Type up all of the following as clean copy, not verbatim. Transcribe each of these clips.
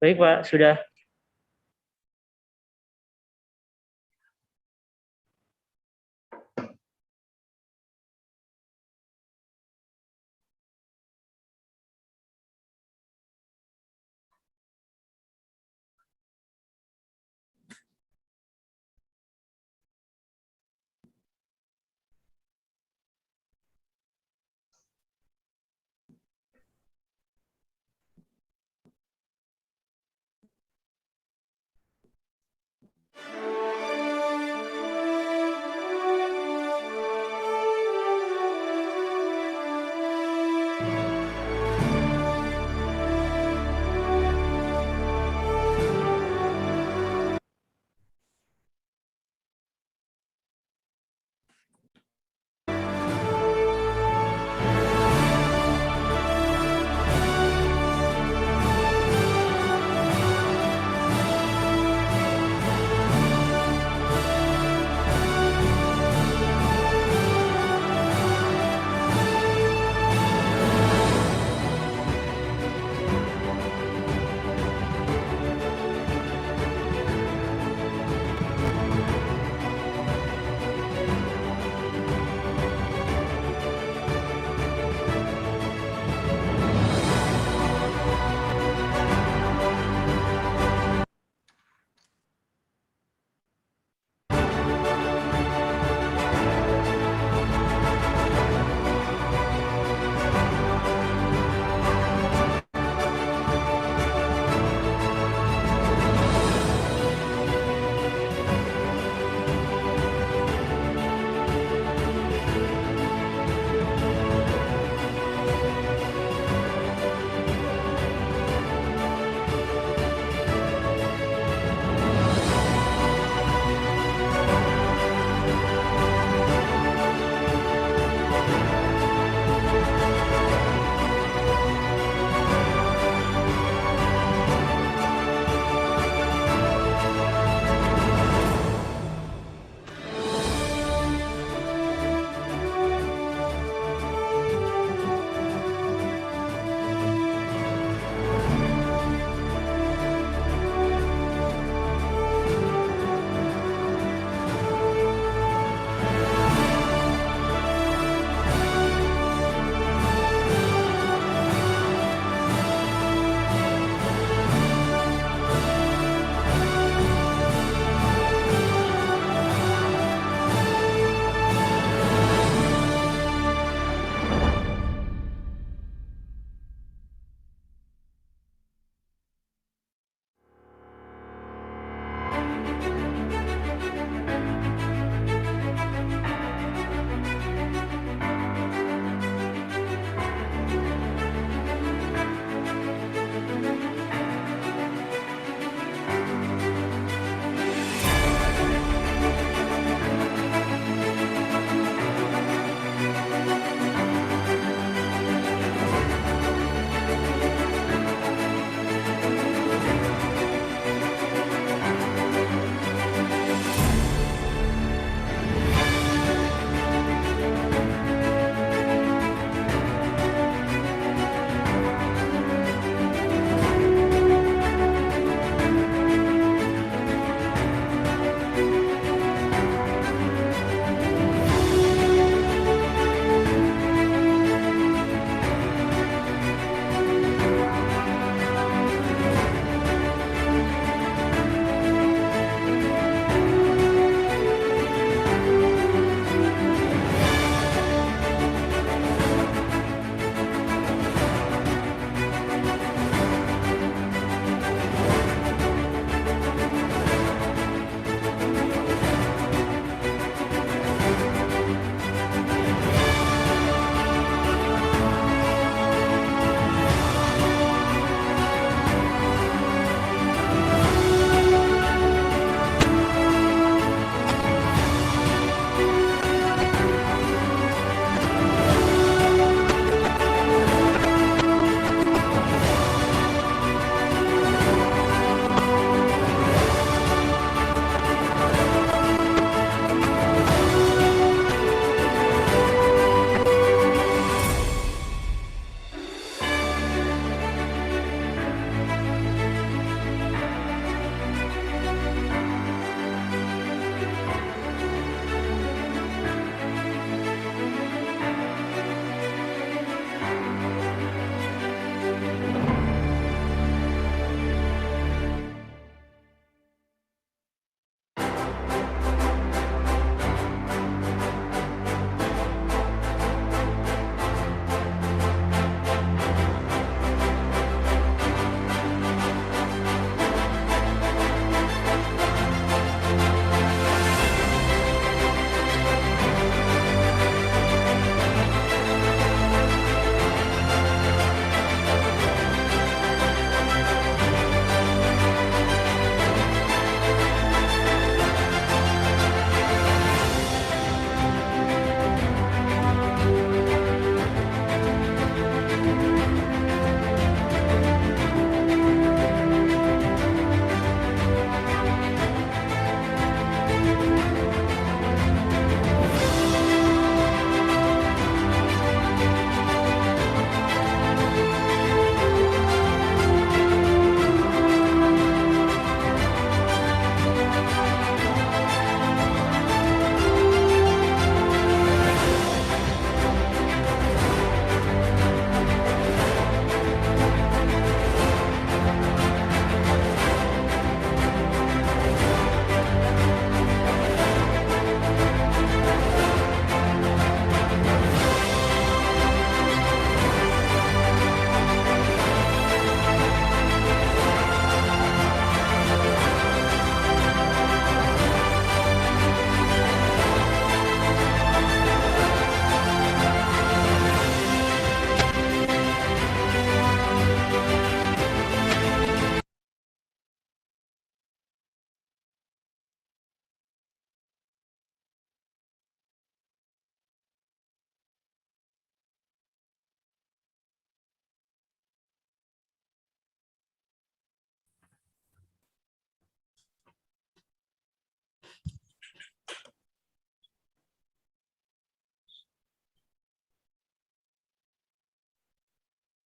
Baik Pak, sudah.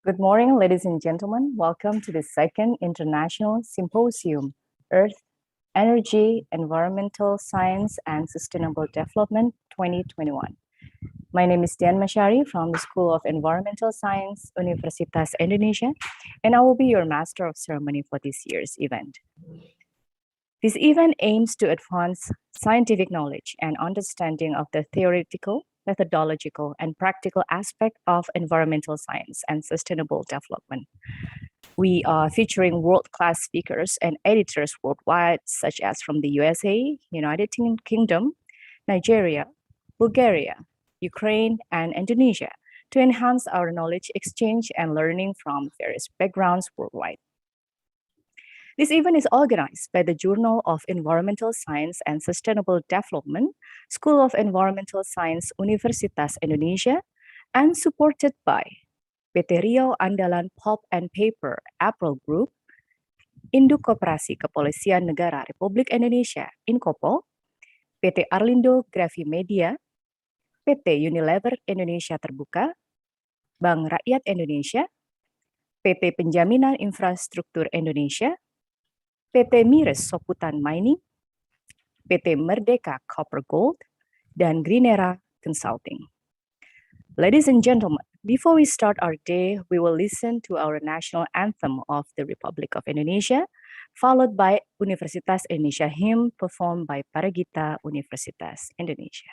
Good morning, ladies and gentlemen. Welcome to the second International Symposium, Earth, Energy, Environmental Science, and Sustainable Development 2021. My name is Dian Mashari from the School of Environmental Science, Universitas Indonesia, and I will be your Master of Ceremony for this year's event. This event aims to advance scientific knowledge and understanding of the theoretical, methodological, and practical aspect of environmental science and sustainable development. We are featuring world-class speakers and editors worldwide, such as from the USA, United Kingdom, Nigeria, Bulgaria, Ukraine, and Indonesia, to enhance our knowledge exchange and learning from various backgrounds worldwide. This event is organized by the Journal of Environmental Science and Sustainable Development, School of Environmental Science, Universitas Indonesia, and supported by PT Riau Andalan Pulp and Paper April Group, Induk Koperasi Kepolisian Negara Republik Indonesia Inkopo, PT Arlindo Grafimedia, PT Unilever Indonesia Terbuka, Bank Rakyat Indonesia, PT Penjaminan Infrastruktur Indonesia, PT Mires Soputan Mining, PT Merdeka Copper Gold, dan Greenera Consulting. Ladies and gentlemen, before we start our day, we will listen to our national anthem of the Republic of Indonesia, followed by Universitas Indonesia Hymn performed by Paragita Universitas Indonesia.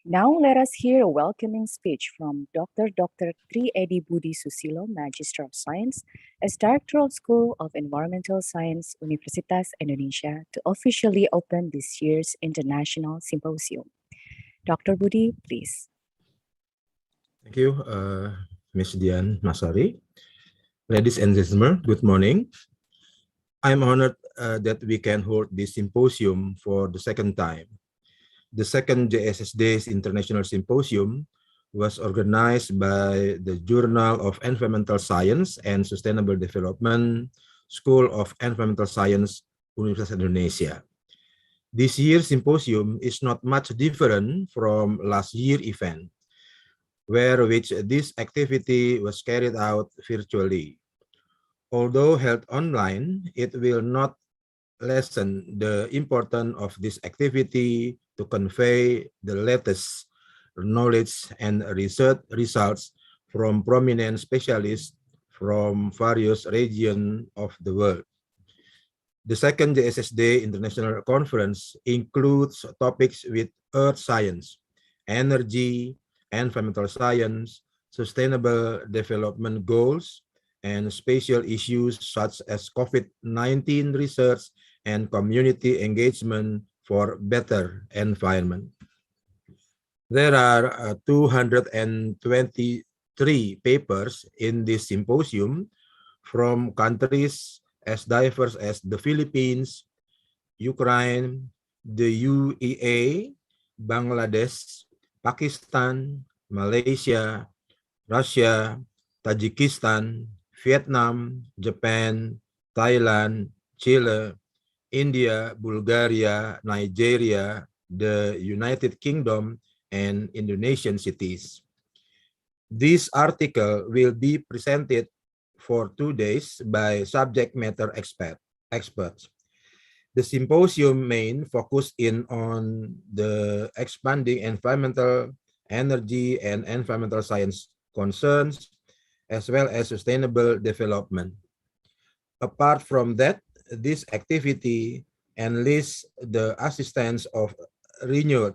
Now let us hear a welcoming speech from Dr. Tri Budi Susilo, Magister of Science, as Director of School of Environmental Science, Universitas Indonesia, to officially open this year's International Symposium. Dr. Budi, please. Thank you, Ms. Dian, Mashari. Ladies and gentlemen, good morning. I'm honored that we can hold this symposium for the second time. The second JESSD International Symposium was organized by the Journal of Environmental Science and Sustainable Development, School of Environmental Science, Universitas Indonesia. This year's symposium is not much different from last year's event, which this activity was carried out virtually. Although held online, it will not lessen the importance of this activity to convey the latest knowledge and research results from prominent specialists from various regions of the world. The second JESSD International Conference includes topics with earth science, energy, environmental science, sustainable development goals, and spatial issues such as COVID-19 research and community engagement for better environment. There are 223 papers in this symposium from countries as diverse as the Philippines, Ukraine, the UAE, Bangladesh, Pakistan, Malaysia, Russia, Tajikistan, Vietnam, Japan, Thailand, Chile, India, Bulgaria, Nigeria, the United Kingdom, and Indonesian cities. This article will be presented for 2 days by subject matter experts. The symposium main focus on the expanding environmental, energy, and environmental science concerns, as well as sustainable development. Apart from that, this activity enlists the assistance of renewed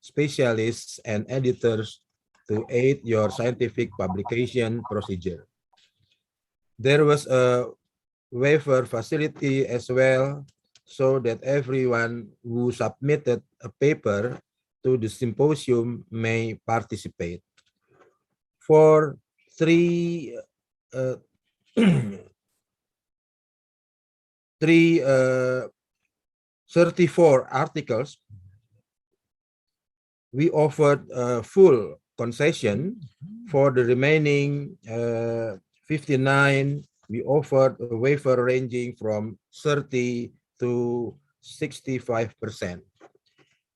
specialists and editors to aid your scientific publication procedure. There was a waiver facility as well, so that everyone who submitted a paper to the symposium may participate. For 34 articles, we offered a full concession. For the remaining 59, we offered a waiver ranging from 30 to 65%.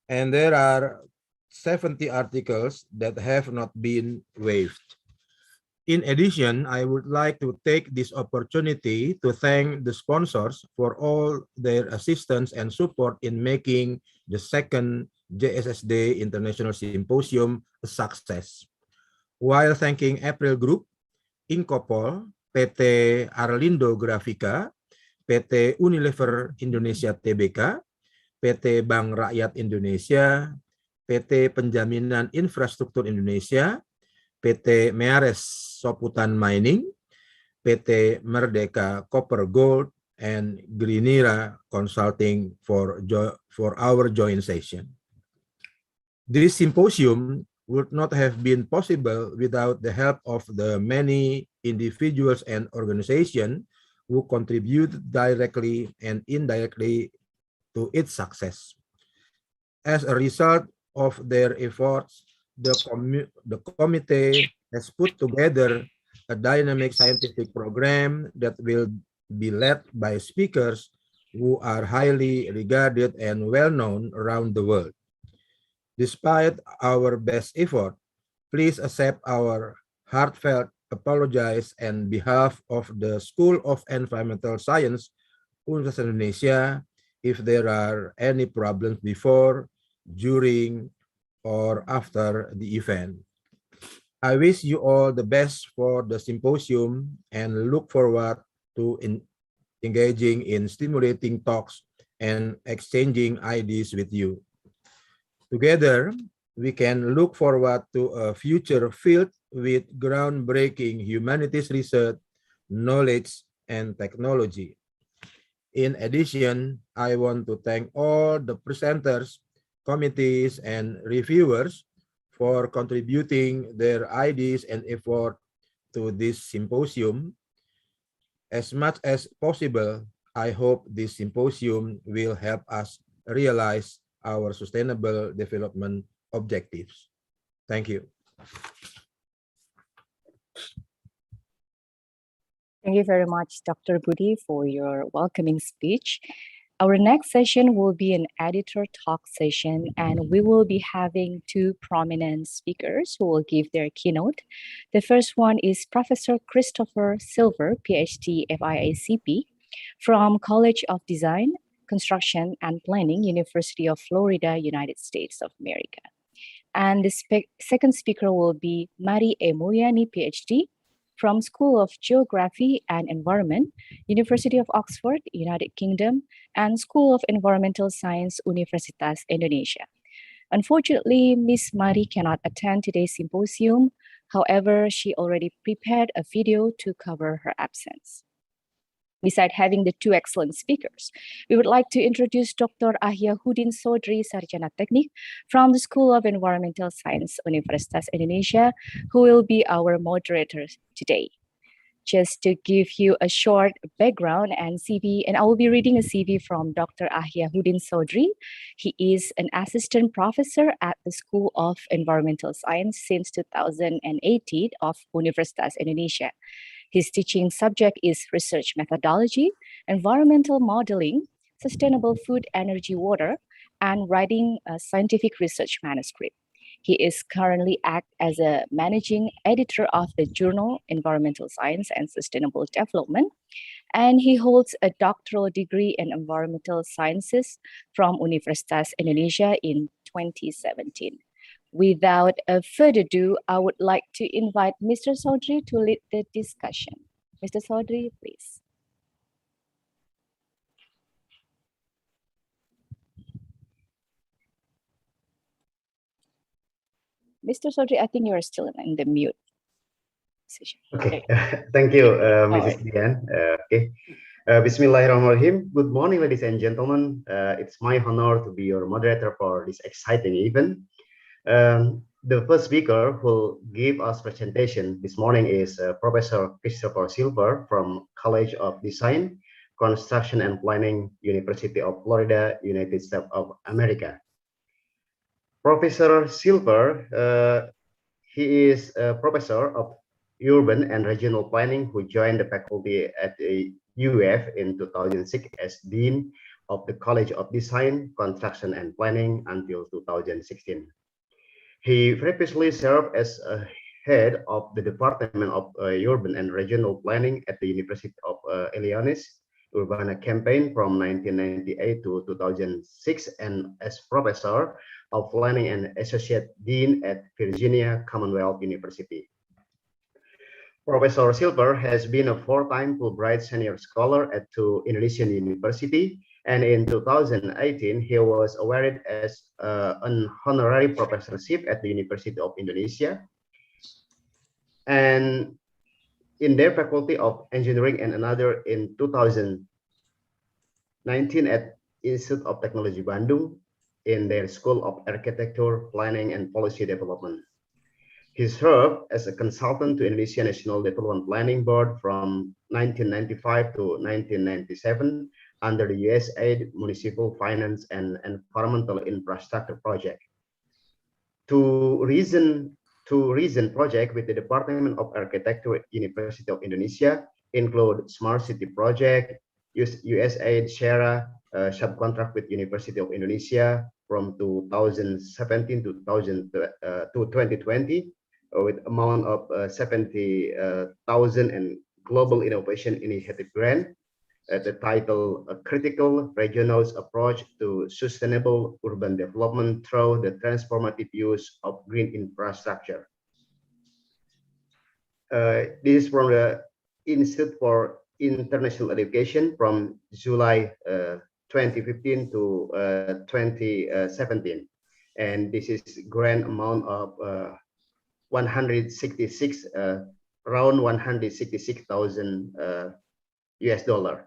And there are 70 articles that have not been waived. In addition, I would like to take this opportunity to thank the sponsors for all their assistance and support in making the second JESSD International Symposium a success. While thanking April Group, Inkopol, PT Arlindo Grafika, PT Unilever Indonesia Tbk, PT Bank Rakyat Indonesia, PT Penjaminan Infrastruktur Indonesia, PT Meares Soputan Mining, PT Merdeka Copper Gold, and Greenira Consulting for our joint session. This symposium would not have been possible without the help of the many individuals and organizations who contribute directly and indirectly to its success. As a result of their efforts, the committee has put together a dynamic scientific program that will be led by speakers who are highly regarded and well-known around the world. Despite our best effort, please accept our heartfelt apologies on behalf of the School of Environmental Science, Universitas Indonesia, if there are any problems before, during, or after the event. I wish you all the best for the symposium and look forward to engaging in stimulating talks and exchanging ideas with you. Together, we can look forward to a future filled with groundbreaking humanities research, knowledge, and technology. In addition, I want to thank all the presenters, committees, and reviewers for contributing their ideas and effort to this symposium. As much as possible, I hope this symposium will help us realize our sustainable development objectives. Thank you. Thank you very much, Dr. Budi, for your welcoming speech. Our next session will be an editor talk session, and we will be having two prominent speakers who will give their keynote. The first one is Professor Cristopher Silver, Ph.D. FAICP, from College of Design, Construction and Planning, University of Florida, United States of America. And the second speaker will be Mari E. Mulyani, Ph.D., from School of Geography and Environment, University of Oxford, United Kingdom, and School of Environmental Science, Universitas Indonesia. Unfortunately, Ms. Mari cannot attend today's symposium. However, she already prepared a video to cover her absence. Besides having the two excellent speakers, we would like to introduce Dr. Ahyahudin Sodri, Sarjana Teknik from the School of Environmental Science, Universitas Indonesia, who will be our moderator today. Just to give you a short background and CV, and I will be reading a CV from Dr. Ahyahudin Sodri. He is an assistant professor at the School of Environmental Science since 2018 of Universitas Indonesia. His teaching subject is research methodology, environmental modeling, sustainable food, energy, water, and writing a scientific research manuscript. He is currently act as a managing editor of the journal Environmental Science and Sustainable Development, and he holds a doctoral degree in environmental sciences from Universitas Indonesia in 2017. Without further ado, I would like to invite Mr. Sodri to lead the discussion. Mr. Sodri, please. Mr. Sodri, I think you are still in the mute session. Okay, thank you, Mrs. Right. Dian. Okay, Bismillahirrahmanirrahim. Good morning, ladies and gentlemen. It's my honor to be your moderator for this exciting event. The first speaker who will give us presentation this morning is Professor Cristopher Silver from College of Design, Construction and Planning, University of Florida, United States of America. Professor Silver, he is a professor of urban and regional planning who joined the faculty at the UF in 2006 as Dean of the College of Design, Construction and Planning until 2016. He previously served as a head of the Department of Urban and Regional Planning at the University of Illinois Urbana Campaign from 1998 to 2006 and as Professor of Planning and Associate Dean at Virginia Commonwealth University. Professor Silver has been a four-time Fulbright Senior Scholar at two Indonesian University, and in 2018, he was awarded as an honorary professorship at the University of Indonesia, and in their Faculty of Engineering, and another in 2019 at Institute of Technology Bandung in their School of Architecture, Planning, and Policy Development. He served as a consultant to Indonesia National Development Planning Board from 1995 to 1997 under the USAID Municipal Finance and Environmental Infrastructure Project. Two recent projects with the Department of Architecture, University of Indonesia include Smart City Project, USAID SHARA subcontract with University of Indonesia from 2017 to 2020 with amount of 70,000 and Global Innovation Initiative Grant. The title, A Critical Regional Approach to Sustainable Urban Development Through the Transformative Use of Green Infrastructure. This is from the Institute for International Education from July 2015 to 2017. and this is grant amount of 166 around 166,000 US dollar.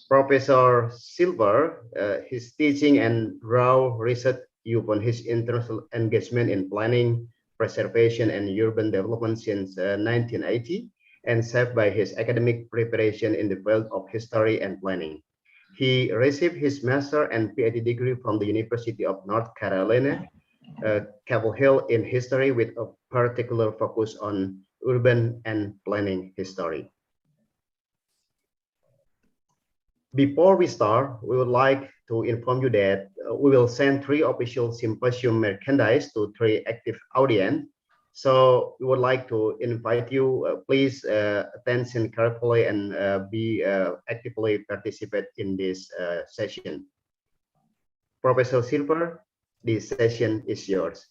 Professor Silver, his teaching and raw research upon his international engagement in planning, preservation, and urban development since 1980, and saved by his academic preparation in the field of history and planning. He received his master and Ph.D. degree from the University of North Carolina, Chapel Hill in history with a particular focus on urban and planning history. Before we start, we would like to inform you that we will send 3 official symposium merchandise to 3 active audience. So we would like to invite you, please attention carefully and be actively participate in this session. Professor Silver, this session is yours.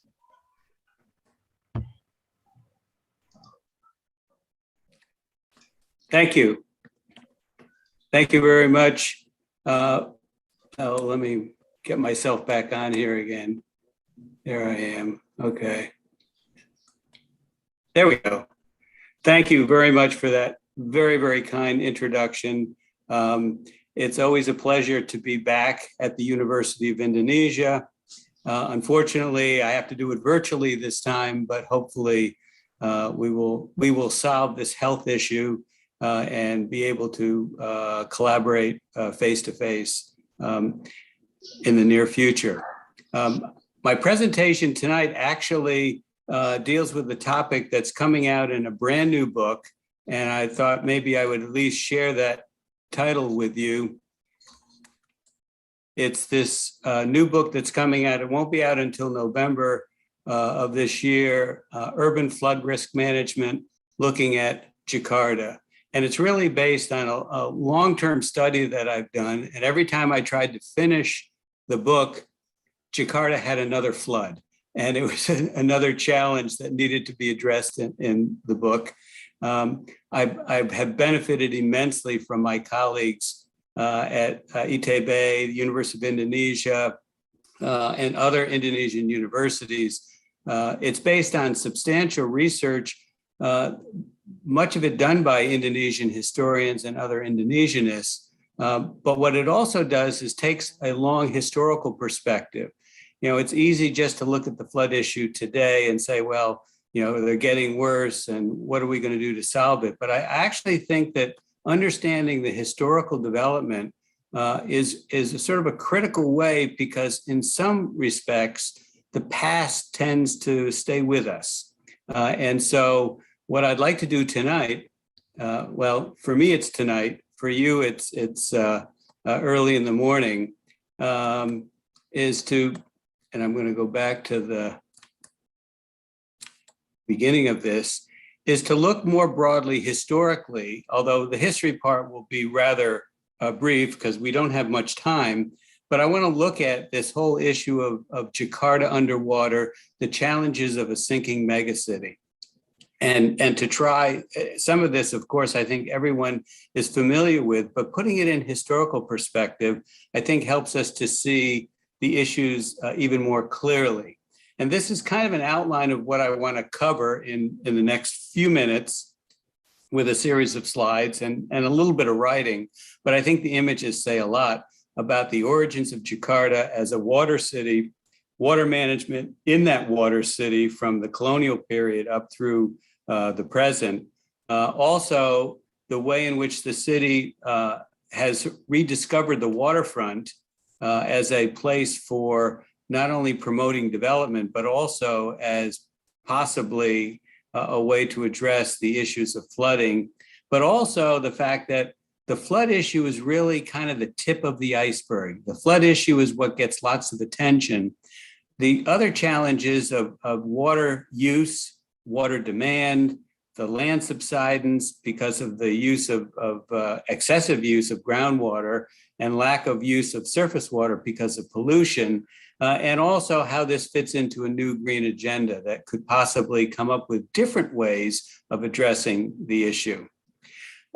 Thank you. Thank you very much. Let me get myself back on here again. There I am. Okay. There we go. Thank you very much for that very, very kind introduction. It's always a pleasure to be back at the University of Indonesia. Unfortunately, I have to do it virtually this time, but hopefully we will solve this health issue and be able to collaborate face-to-face in the near future. My presentation tonight actually deals with the topic that's coming out in a brand new book, and I thought maybe I would at least share that title with you. It's this new book that's coming out. It won't be out until November of this year, Urban Flood Risk Management, looking at Jakarta. And it's really based on a long-term study that I've done. And every time I tried to finish the book, Jakarta had another flood. And it was another challenge that needed to be addressed in the book. I have benefited immensely from my colleagues at ITB, the University of Indonesia, and other Indonesian universities. It's based on substantial research, much of it done by Indonesian historians and other Indonesianists. But what it also does is takes a long historical perspective. You know, it's easy just to look at the flood issue today and say, well, you know, they're getting worse and what are we going to do to solve it? But I actually think that understanding the historical development is a sort of a critical way, because in some respects, the past tends to stay with us. And so what I'd like to do tonight, well, for me, it's tonight. For you, it's early in the morning, is to, and I'm going to go back to the beginning of this, is to look more broadly historically, although the history part will be rather brief because we don't have much time. But I want to look at this whole issue of Jakarta underwater, the challenges of a sinking megacity. And to try some of this, of course, I think everyone is familiar with, but putting it in historical perspective, I think helps us to see the issues even more clearly. And this is kind of an outline of what I want to cover in the next few minutes with a series of slides and a little bit of writing. But I think the images say a lot about the origins of Jakarta as a water city, water management in that water city from the colonial period up through the present. Also, the way in which the city has rediscovered the waterfront as a place for not only promoting development, but also as possibly a way to address the issues of flooding, but also the fact that the flood issue is really kind of the tip of the iceberg. The flood issue is what gets lots of attention. The other challenges of water use, water demand, the land subsidence because of the use of excessive use of groundwater and lack of use of surface water because of pollution, and also how this fits into a new green agenda that could possibly come up with different ways of addressing the issue.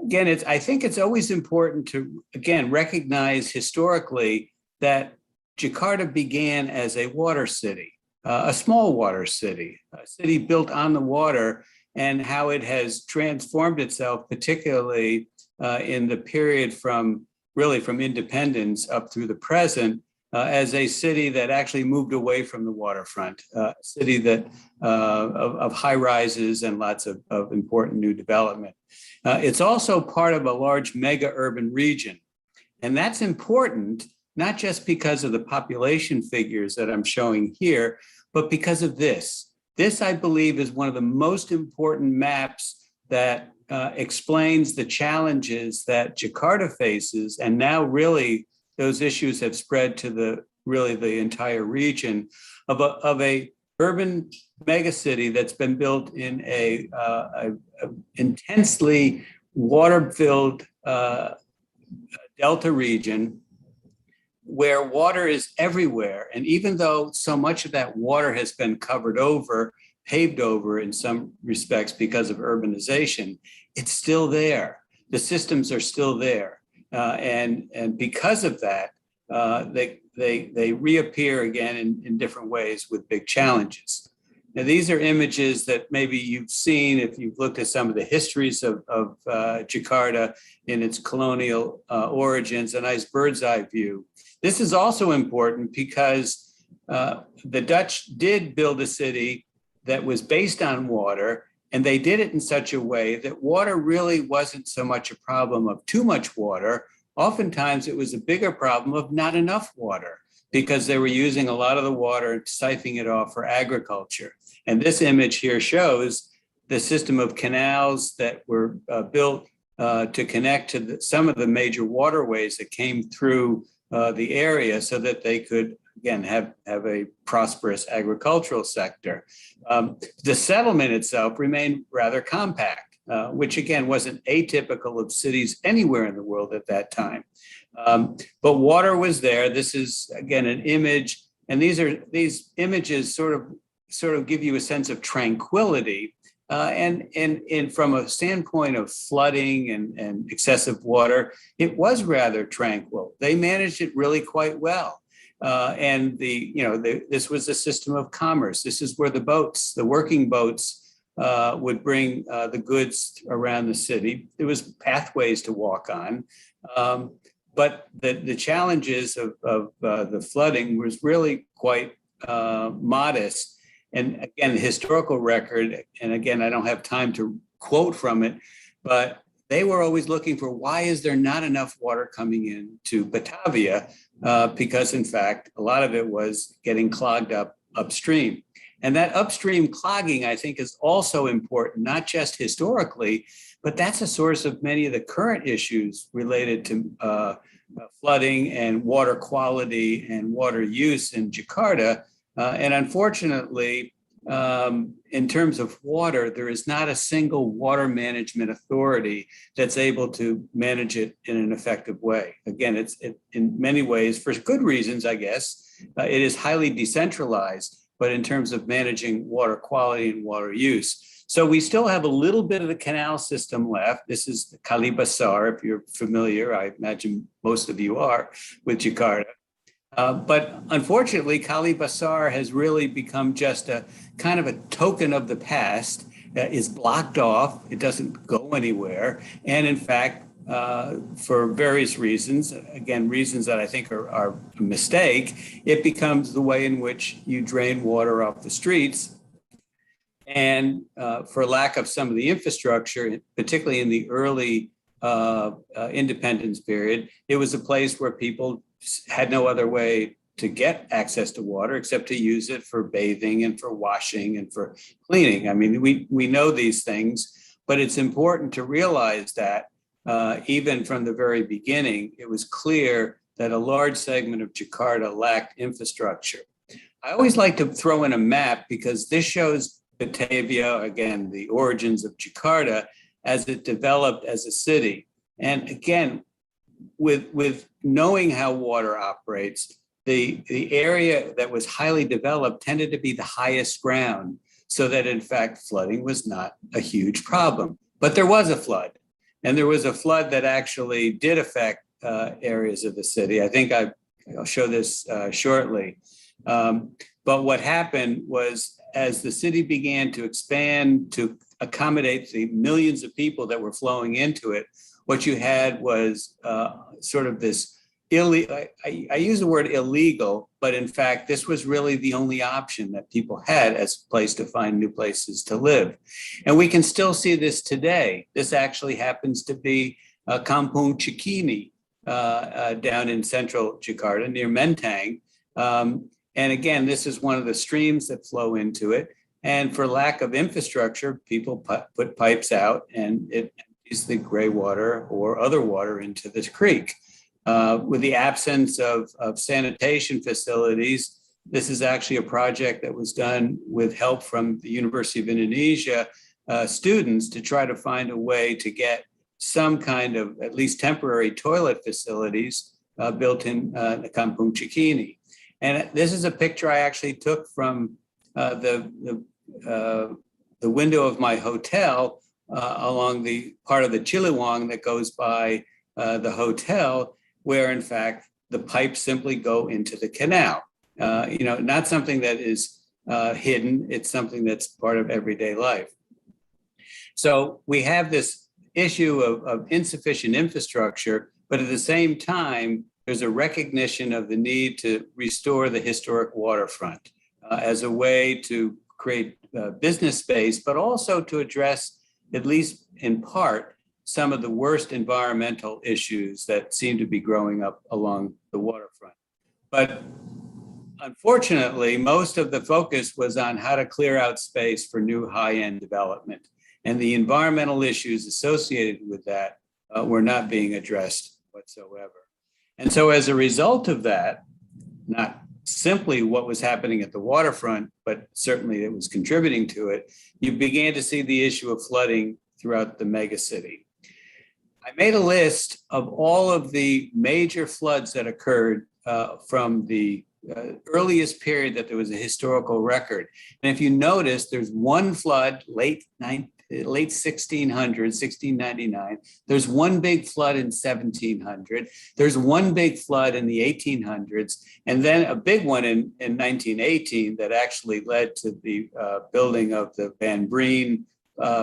Again, I think it's always important to, again, recognize historically that Jakarta began as a water city, a small water city, a city built on the water, and how it has transformed itself, particularly in the period from independence up through the present, as a city that actually moved away from the waterfront, a city that of high rises and lots of important new development. It's also part of a large mega urban region. And that's important, not just because of the population figures that I'm showing here, but because of this. This, I believe, is one of the most important maps that explains the challenges that Jakarta faces, and now really those issues have spread to the entire region of a urban megacity that's been built in a intensely water-filled delta region where water is everywhere. And even though so much of that water has been paved over in some respects because of urbanization, it's still there. The systems are still there. And because of that, they reappear again in different ways with big challenges. Now, these are images that maybe you've seen if you've looked at some of the histories of Jakarta in its colonial origins, a nice bird's eye view. This is also important because the Dutch did build a city that was based on water, and they did it in such a way that water really wasn't so much a problem of too much water. Oftentimes it was a bigger problem of not enough water because they were using a lot of the water and siphoning it off for agriculture. And this image here shows the system of canals that were built to connect to some of the major waterways that came through the area so that they could, again, have a prosperous agricultural sector. The settlement itself remained rather compact, which again wasn't atypical of cities anywhere in the world at that time. But water was there. This is, again, an image, and these images sort of give you a sense of tranquility. And from a standpoint of flooding and excessive water, it was rather tranquil. They managed it really quite well. And this was a system of commerce. This is where the working boats would bring the goods around the city. There was pathways to walk on. But the challenges of the flooding was really quite modest. And again, the historical record, and again, I don't have time to quote from it, but they were always looking for why is there not enough water coming into Batavia? Because in fact, a lot of it was getting clogged up upstream. And that upstream clogging, I think, is also important, not just historically, but that's a source of many of the current issues related to flooding and water quality and water use in Jakarta. And unfortunately, in terms of water, there is not a single water management authority that's able to manage it in an effective way. Again, it's in many ways, for good reasons, I guess, it is highly decentralized, but in terms of managing water quality and water use. So we still have a little bit of the canal system left. This is the Kali Besar, if you're familiar, I imagine most of you are, with Jakarta. But unfortunately, Kali Besar has really become just a kind of a token of the past that is blocked off. It doesn't go anywhere. And in fact, for various reasons, again, reasons that I think are a mistake, it becomes the way in which you drain water off the streets. And for lack of some of the infrastructure, particularly in the early independence period, it was a place where people had no other way to get access to water except to use it for bathing and for washing and for cleaning. I mean, we know these things, but it's important to realize that even from the very beginning, it was clear that a large segment of Jakarta lacked infrastructure. I always like to throw in a map because this shows Batavia, again, the origins of Jakarta as it developed as a city. And again, with knowing how water operates, the area that was highly developed tended to be the highest ground, so that in fact flooding was not a huge problem. But there was a flood, and there was a flood that actually did affect areas of the city. I think I've I'll show this shortly. But what happened was, as the city began to expand to accommodate the millions of people that were flowing into it, what you had was sort of this I use the word illegal, but in fact, this was really the only option that people had as a place to find new places to live. And we can still see this today. This actually happens to be Kampung Cikini down in central Jakarta near Menteng. And again, this is one of the streams that flow into it. And for lack of infrastructure, people put pipes out and it empties the gray water or other water into this creek. With the absence of sanitation facilities, this is actually a project that was done with help from the University of Indonesia students to try to find a way to get some kind of at least temporary toilet facilities built in the Kampung Cikini. And this is a picture I actually took from the window of my hotel along the part of the Ciliwung that goes by the hotel, where in fact the pipes simply go into the canal. Not something that is hidden, it's something that's part of everyday life. So we have this issue of insufficient infrastructure, but at the same time, there's a recognition of the need to restore the historic waterfront as a way to create business space, but also to address, at least in part, some of the worst environmental issues that seem to be growing up along the waterfront. But unfortunately, most of the focus was on how to clear out space for new high-end development. And the environmental issues associated with that were not being addressed whatsoever. And so as a result of that, not simply what was happening at the waterfront, but certainly it was contributing to it, you began to see the issue of flooding throughout the megacity. I made a list of all of the major floods that occurred from the earliest period that there was a historical record. And if you notice, there's one flood, late 1600, 1699. There's one big flood in 1700. There's one big flood in the 1800s, and then a big one in 1918 that actually led to the building of the Van Breen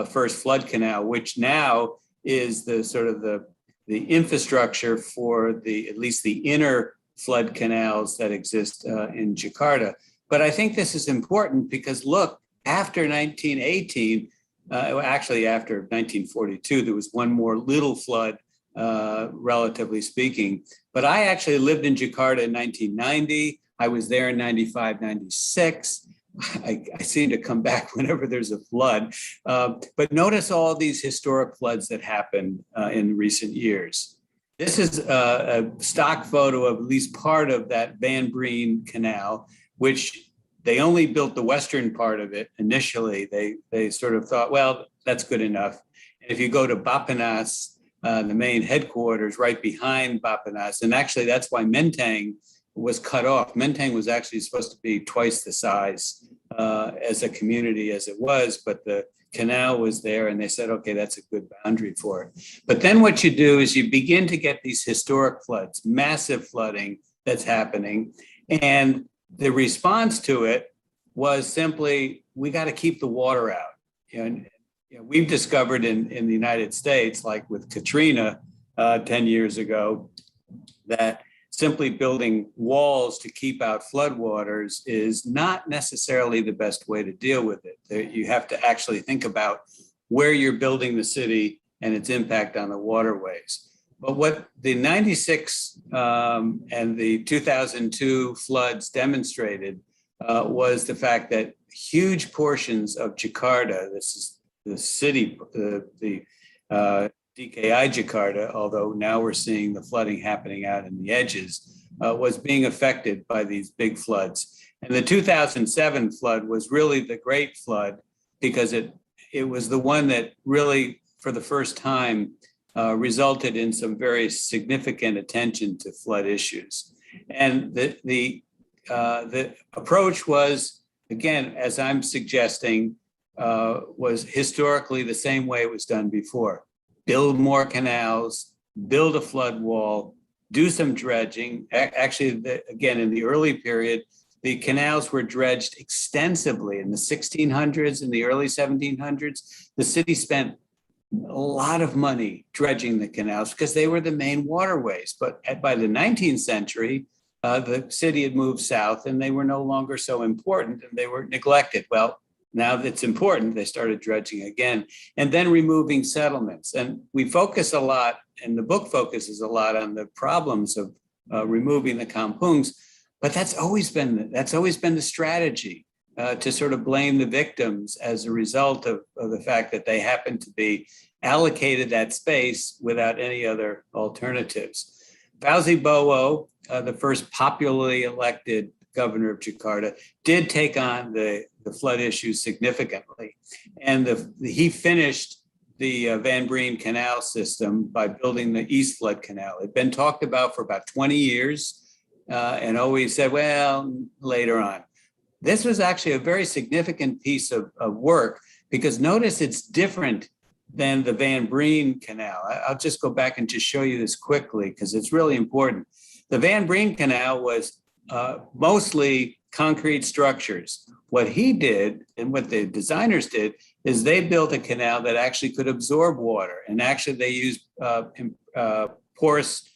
first flood canal, which now is the sort of the infrastructure for at least the inner flood canals that exist in Jakarta. But I think this is important because look, after 1918, actually after 1942, there was one more little flood, relatively speaking. But I actually lived in Jakarta in 1990. I was there in 95, 96. I seem to come back whenever there's a flood. But notice all these historic floods that happened in recent years. This is a stock photo of at least part of that Van Breen Canal, which they only built the western part of it initially. They sort of thought, well, that's good enough. And if you go to Bappenas, the main headquarters right behind Bappenas, and actually that's why Menteng was cut off. Menteng was actually supposed to be twice the size as a community as it was, but the canal was there and they said, okay, that's a good boundary for it. But then what you do is you begin to get these historic floods, massive flooding that's happening. And the response to it was simply, we got to keep the water out. And we've discovered in the United States, like with Katrina 10 years ago, that simply building walls to keep out floodwaters is not necessarily the best way to deal with it. You have to actually think about where you're building the city and its impact on the waterways. But what the 96 and the 2002 floods demonstrated was the fact that huge portions of Jakarta, this is the city, the DKI Jakarta, although now we're seeing the flooding happening out in the edges, was being affected by these big floods. And the 2007 flood was really the great flood because it was the one that really, for the first time, resulted in some very significant attention to flood issues. And the approach was, again, as I'm suggesting, was historically the same way it was done before. Build more canals, build a flood wall, do some dredging. Actually, again, in the early period, the canals were dredged extensively in the 1600s, in the early 1700s. The city spent a lot of money dredging the canals because they were the main waterways. But by the 19th century, the city had moved south and they were no longer so important and they were neglected. Well, now that it's important, they started dredging again and then removing settlements. And we focus a lot, and the book focuses a lot on the problems of removing the kampungs, but that's always been the strategy, to sort of blame the victims as a result of the fact that they happen to be allocated that space without any other alternatives. Fauzi Bowo, the first popularly elected governor of Jakarta, did take on the flood issue significantly. And he finished the Van Breen Canal system by building the East Flood Canal. It had been talked about for about 20 years and always said, well, later on. This was actually a very significant piece of work because notice it's different than the Van Breen Canal. I'll just go back and just show you this quickly because it's really important. The Van Breen Canal was mostly concrete structures. What he did and what the designers did is they built a canal that actually could absorb water. And actually they used porous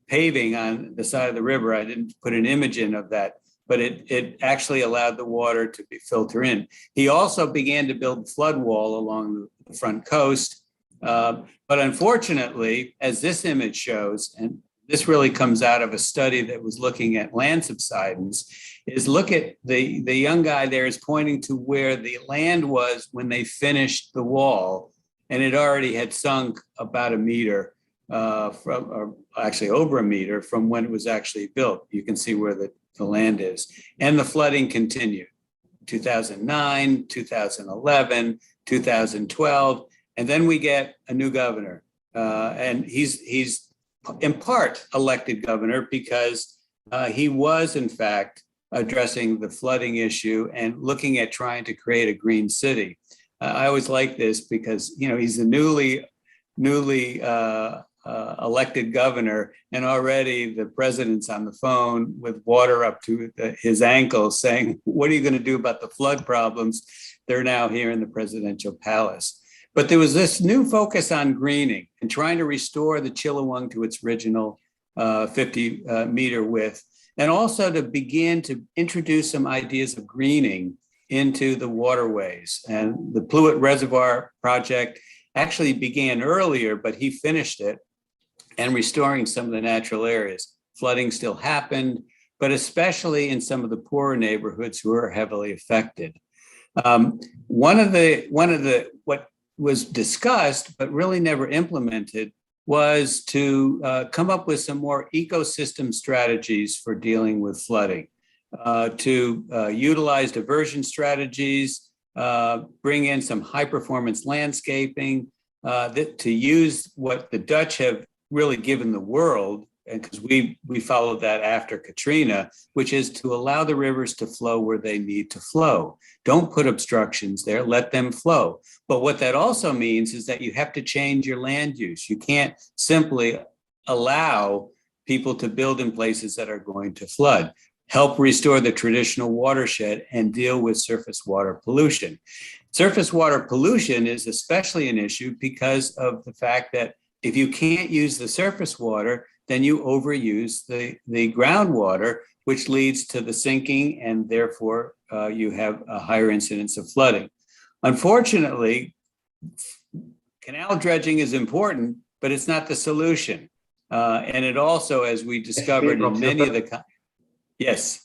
paving on the side of the river. I didn't put an image in of that, but it actually allowed the water to filter in. He also began to build flood wall along the front coast. But unfortunately, as this image shows, and this really comes out of a study that was looking at land subsidence, is look at the young guy there is pointing to where the land was when they finished the wall, and it already had sunk about a meter or actually over a meter from when it was actually built. You can see where the land is. And the flooding continued, 2009, 2011, 2012, and then we get a new governor. And he's in part elected governor because he was in fact addressing the flooding issue and looking at trying to create a green city. I always like this because, you know, he's a newly elected governor, and already the president's on the phone with water up to his ankles saying, what are you going to do about the flood problems? They're now here in the presidential palace. But there was this new focus on greening and trying to restore the Ciliwung to its original 50-meter width, and also to begin to introduce some ideas of greening into the waterways. And the Pluit Reservoir project actually began earlier, but he finished it and restoring some of the natural areas. Flooding still happened, but especially in some of the poorer neighborhoods who are heavily affected. What was discussed, but really never implemented, was to come up with some more ecosystem strategies for dealing with flooding, to utilize diversion strategies, bring in some high performance landscaping, to use what the Dutch have really given the world, and because we followed that after Katrina, which is to allow the rivers to flow where they need to flow. Don't put obstructions there, let them flow. But what that also means is that you have to change your land use. You can't simply allow people to build in places that are going to flood. Help restore the traditional watershed and deal with surface water pollution. Surface water pollution is especially an issue because of the fact that if you can't use the surface water, then you overuse the groundwater, which leads to the sinking, and therefore you have a higher incidence of flooding. Unfortunately, canal dredging is important, but it's not the solution. And it also, as we discovered in many of the... Yes.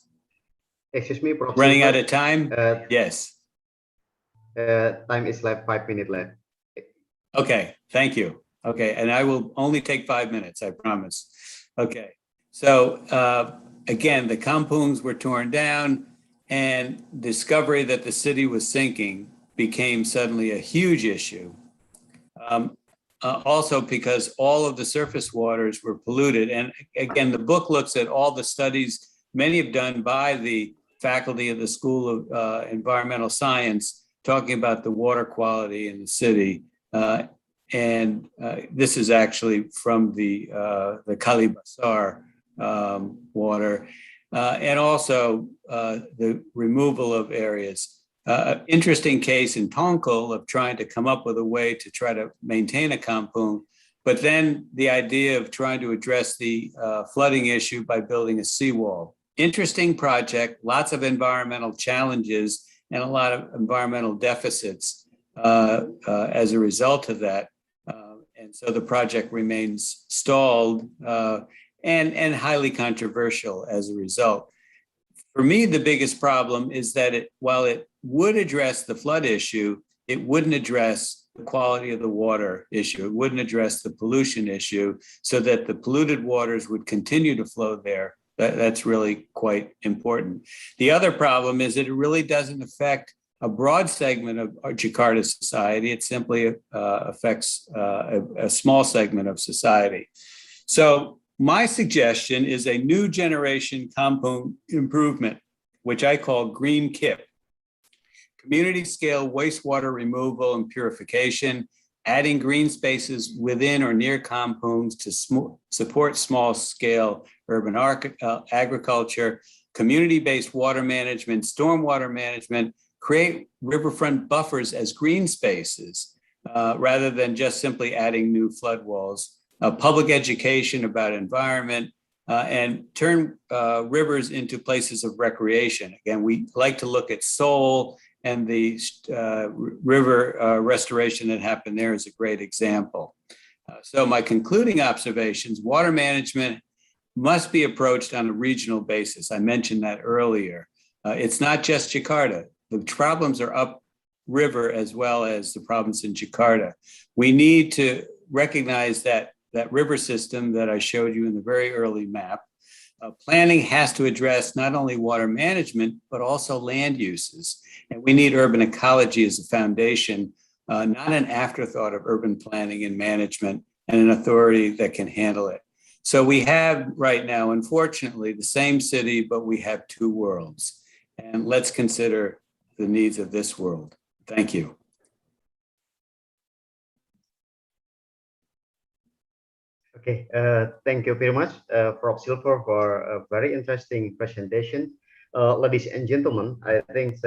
Excuse me, Prof. Running out of time? Yes. Time is left, 5 minutes left. Okay, thank you. Okay, and I will only take 5 minutes, I promise. Okay, so again, the kampungs were torn down, and discovery that the city was sinking became suddenly a huge issue. Also because all of the surface waters were polluted. And again, the book looks at all the studies, many have done by the faculty of the School of Environmental Science, talking about the water quality in the city. this is actually from the Kalibasar water, and also the removal of areas. Interesting case in Tongkol of trying to come up with a way to try to maintain a kampung, but then the idea of trying to address the flooding issue by building a seawall. Interesting project, lots of environmental challenges and a lot of environmental deficits as a result of that. And so the project remains stalled and highly controversial as a result. For me, the biggest problem is that while it would address the flood issue, it wouldn't address the quality of the water issue. It wouldn't address the pollution issue so that the polluted waters would continue to flow there. That's really quite important. The other problem is that it really doesn't affect a broad segment of Jakarta society. It simply affects a small segment of society. So my suggestion is a new generation kampung improvement, which I call Green KIP. Community scale wastewater removal and purification, adding green spaces within or near kampungs to support small scale urban agriculture, community-based water management, stormwater management, create riverfront buffers as green spaces rather than just simply adding new flood walls, public education about environment, and turn rivers into places of recreation. Again, we like to look at Seoul, and the river restoration that happened there is a great example. So my concluding observations, water management must be approached on a regional basis. I mentioned that earlier. It's not just Jakarta. The problems are upriver as well as the problems in Jakarta. We need to recognize that river system that I showed you in the very early map. Planning has to address not only water management, but also land uses. And we need urban ecology as a foundation, not an afterthought of urban planning and management and an authority that can handle it. So we have right now, unfortunately, the same city, but we have two worlds. And let's consider the needs of this world. Thank you. Okay, thank you very much, Prof. Silver, for a very interesting presentation. Ladies and gentlemen, I think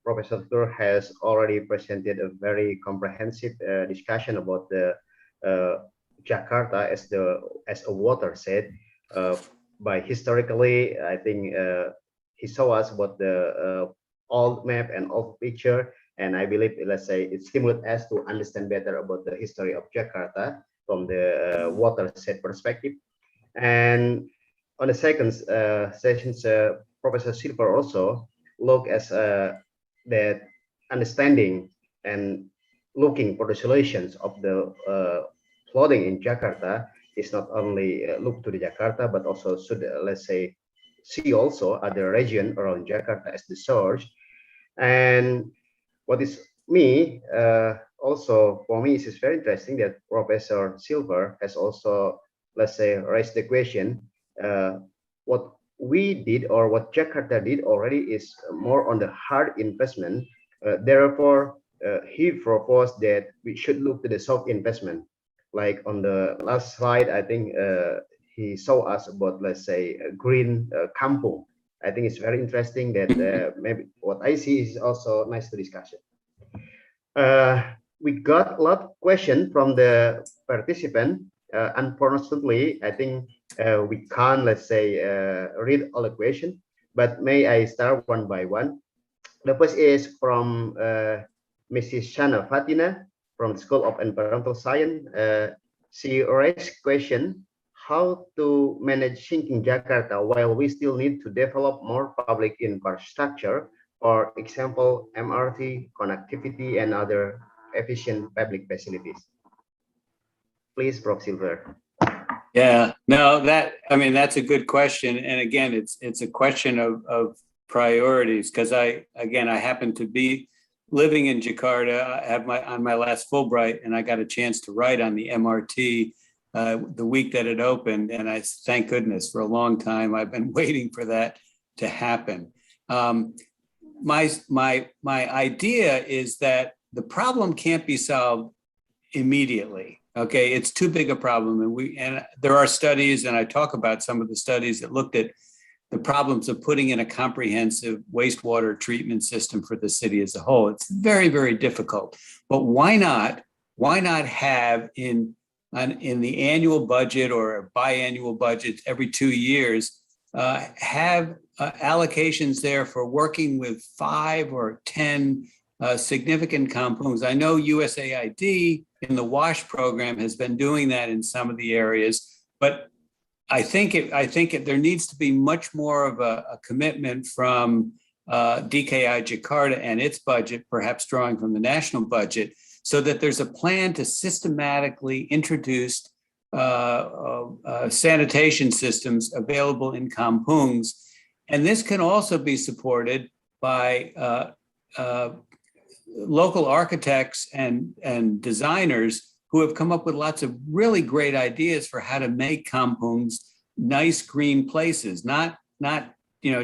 Professor Silver has already presented a very comprehensive discussion about the Jakarta as a watershed. By historically, I think he saw us about the old map and old picture, and I believe, let's say, it stimulated us to understand better about the history of Jakarta from the watershed perspective. And on the second session, Professor Silver also look at that understanding and looking for the solutions of the flooding in Jakarta is not only look to the Jakarta, but also should, let's say, see also other region around Jakarta as the source. And what is me, also for me, it is very interesting that Professor Silver has also, let's say, raised the question, what we did or what Jakarta did already is more on the hard investment. Therefore, he proposed that we should look to the soft investment. Like on the last slide, I think he saw us about, let's say, a green kampung. I think it's very interesting that maybe what I see is also nice to discuss it. We got a lot of questions from the participant. Unfortunately, I think we can't, let's say, read all the questions, but may I start one by one? The first is from Mrs. Shana Fatina from the School of Environmental Science. She raised question, how to manage shrinking Jakarta while we still need to develop more public infrastructure, for example, MRT, connectivity, and other efficient public facilities. Please, Prof. Silver. Yeah, no, that's a good question. And again, it's a question of priorities, because I happen to be living in Jakarta. I have on my last Fulbright, and I got a chance to write on the MRT the week that it opened, and I thank goodness. For a long time I've been waiting for that to happen. My idea is that the problem can't be solved immediately. Okay, it's too big a problem, and there are studies, and I talk about some of the studies that looked at the problems of putting in a comprehensive wastewater treatment system for the city as a whole. It's very, very difficult. But why not have in the annual budget or biannual budget every 2 years, have allocations there for working with 5 or 10 significant compounds. I know USAID in the WASH program has been doing that in some of the areas, but I think there needs to be much more of a commitment from DKI Jakarta and its budget, perhaps drawing from the national budget, so that there's a plan to systematically introduce sanitation systems available in kampungs. And this can also be supported by local architects and designers who have come up with lots of really great ideas for how to make kampungs nice green places, not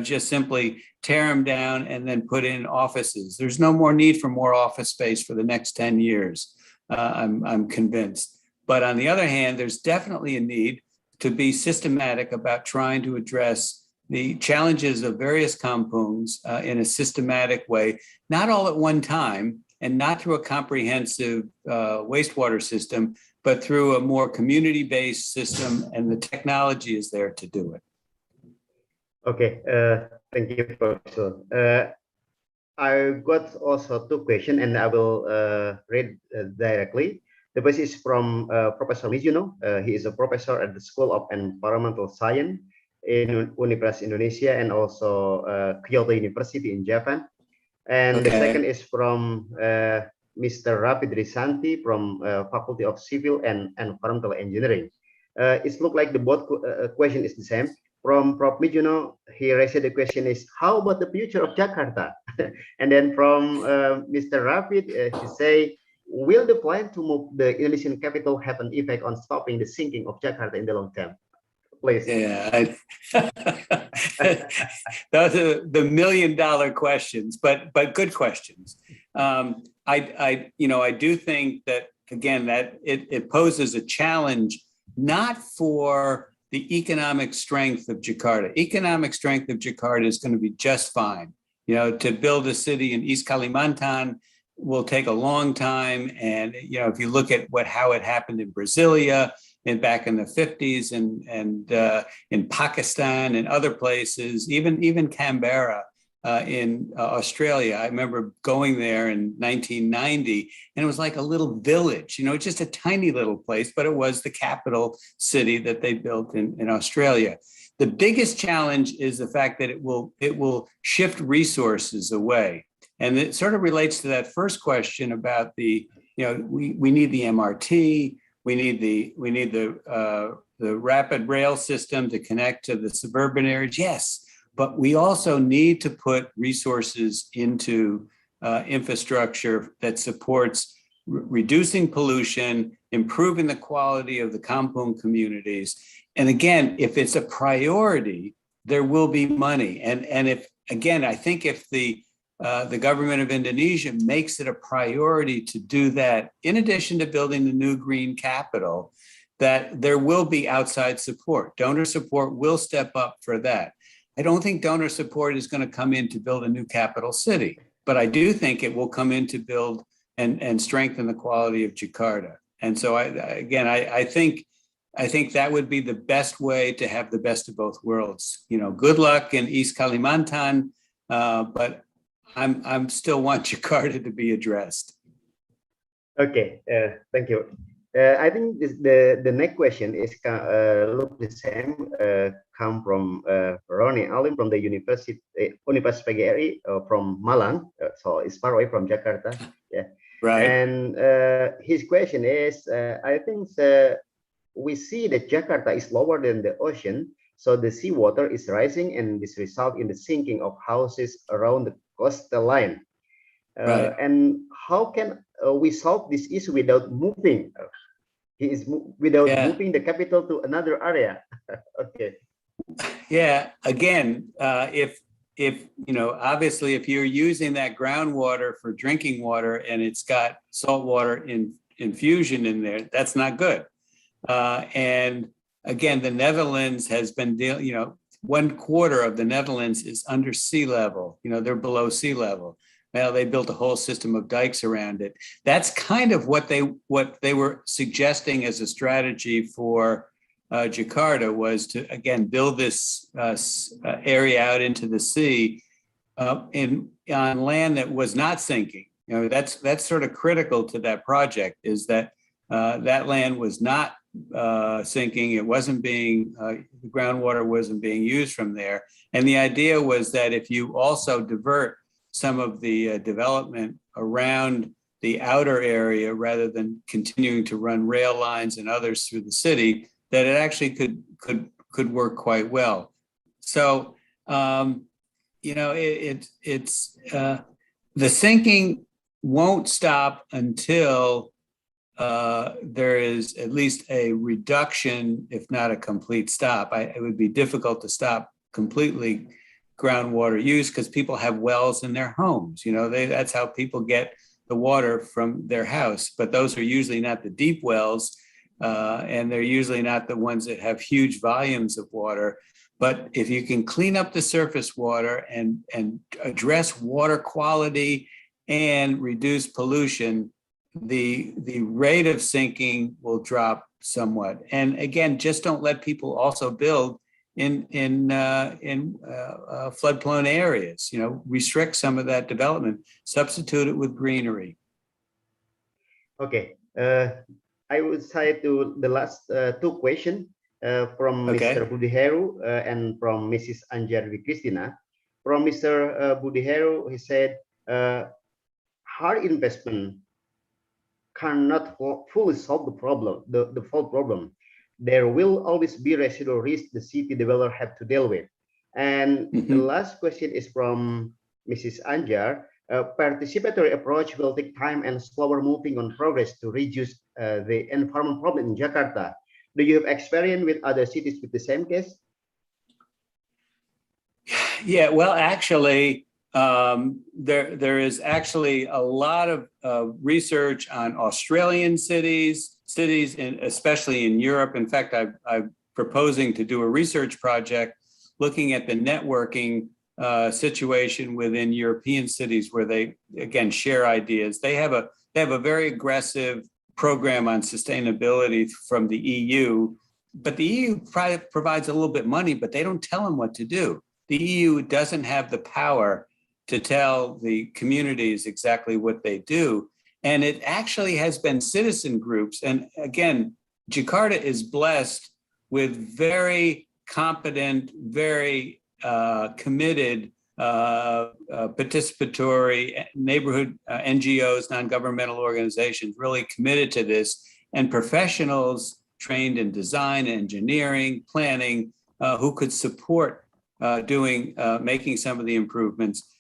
just simply tear them down and then put in offices. There's no more need for more office space for the next 10 years, I'm convinced. But on the other hand, there's definitely a need to be systematic about trying to address the challenges of various kampungs in a systematic way, not all at one time, and not through a comprehensive wastewater system, but through a more community-based system, and the technology is there to do it. Okay, thank you, Professor. I got also 2 questions, and I will read directly. The first is from Professor Mizuno. He is a professor at the School of Environmental Science in Universitas Indonesia and also Kyoto University in Japan. And the second is from Mr. Rafi Drisanti from Faculty of Civil and Environmental Engineering. It looks like the both question is the same. From Prof. Mijuno, he raised the question is, how about the future of Jakarta? And then from Mr. Rafi, he say, will the plan to move the Indonesian capital have an effect on stopping the sinking of Jakarta in the long term? Please. Yeah, those are the $1 million questions, but good questions. I do think that, again, that it poses a challenge, not for the economic strength of Jakarta. Economic strength of Jakarta is going to be just fine. To build a city in East Kalimantan will take a long time. And, if you look at how it happened in Brasilia and back in the 50s and in Pakistan and other places, even Canberra in Australia. I remember going there in 1990, and it was like a little village, just a tiny little place, but it was the capital city that they built in Australia. The biggest challenge is the fact that it will shift resources away. And it sort of relates to that first question about we need the MRT, we need the rapid rail system to connect to the suburban areas. Yes, but we also need to put resources into infrastructure that supports reducing pollution, improving the quality of the kampung communities. And again, if it's a priority, there will be money. And if the government of Indonesia makes it a priority to do that, in addition to building the new green capital, that there will be outside support. Donor support will step up for that. I don't think donor support is going to come in to build a new capital city, but I do think it will come in to build and strengthen the quality of Jakarta. And so I think that would be the best way to have the best of both worlds. Good luck in East Kalimantan, but I'm still want Jakarta to be addressed. Okay, thank you. I think the next question is look the same. Come from Ronnie Alim from the Universitas PGRI from Malang, so it's far away from Jakarta. Yeah, right. And his question is, I think we see that Jakarta is lower than the ocean, so the seawater is rising, and this results in the sinking of houses around the coastal line. Right. And how can we solve this issue without moving? Moving the capital to another area. Okay. Yeah. Again, if obviously, if you're using that groundwater for drinking water and it's got salt water infusion in there, that's not good. And again, the Netherlands has been, 1/4 of the Netherlands is under sea level. They're below sea level. Now they built a whole system of dikes around it. That's kind of what they were suggesting as a strategy for Jakarta, was to, again, build this area out into the sea on land that was not sinking. That's sort of critical to that project, is that that land was not sinking. It wasn't being, the groundwater wasn't being used from there. And the idea was that if you also divert some of the development around the outer area, rather than continuing to run rail lines and others through the city, that it actually could work quite well. So, it's the sinking won't stop until there is at least a reduction, if not a complete stop. It would be difficult to stop completely groundwater use, because people have wells in their homes. That's how people get the water from their house. But those are usually not the deep wells, and they're usually not the ones that have huge volumes of water. But if you can clean up the surface water and address water quality and reduce pollution, the rate of sinking will drop somewhat. And again, just don't let people also build in flood-prone areas. Restrict some of that development, substitute it with greenery. Okay, I would say to the last two questions from Mr. Budiheru and from Mrs. Anjarwi Christina. From Mr. Budiheru, he said, hard investment cannot fully solve the problem, the fault problem. There will always be residual risk the city developer have to deal with. And the last question is from Mrs. Anjar. A participatory approach will take time and slower moving on progress to reduce the environment problem in Jakarta. Do you have experience with other cities with the same case? Yeah, well, actually, there is actually a lot of research on Australian cities, especially in Europe. In fact, I'm proposing to do a research project looking at the networking situation within European cities, where they, again, share ideas. They have a very aggressive program on sustainability from the EU, but the EU provides a little bit money, but they don't tell them what to do. The EU doesn't have the power to tell the communities exactly what they do. And it actually has been citizen groups. And again, Jakarta is blessed with very competent, very committed, participatory neighborhood NGOs, non-governmental organizations, really committed to this, and professionals trained in design, engineering, planning, who could support making some of the improvements.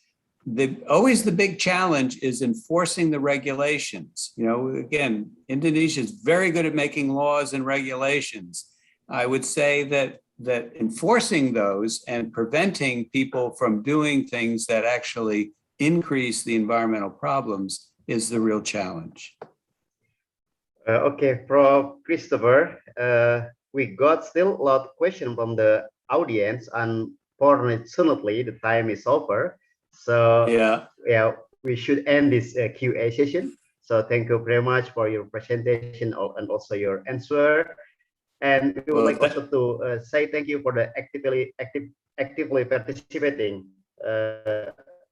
Always the big challenge is enforcing the regulations. Again, Indonesia is very good at making laws and regulations. I would say that enforcing those and preventing people from doing things that actually increase the environmental problems is the real challenge. Okay, Prof. Cristopher, we got still a lot of questions from the audience, and fortunately the time is over. So yeah, we should end this QA session. So thank you very much for your presentation and also your answer. And we would like also to say thank you for the actively participating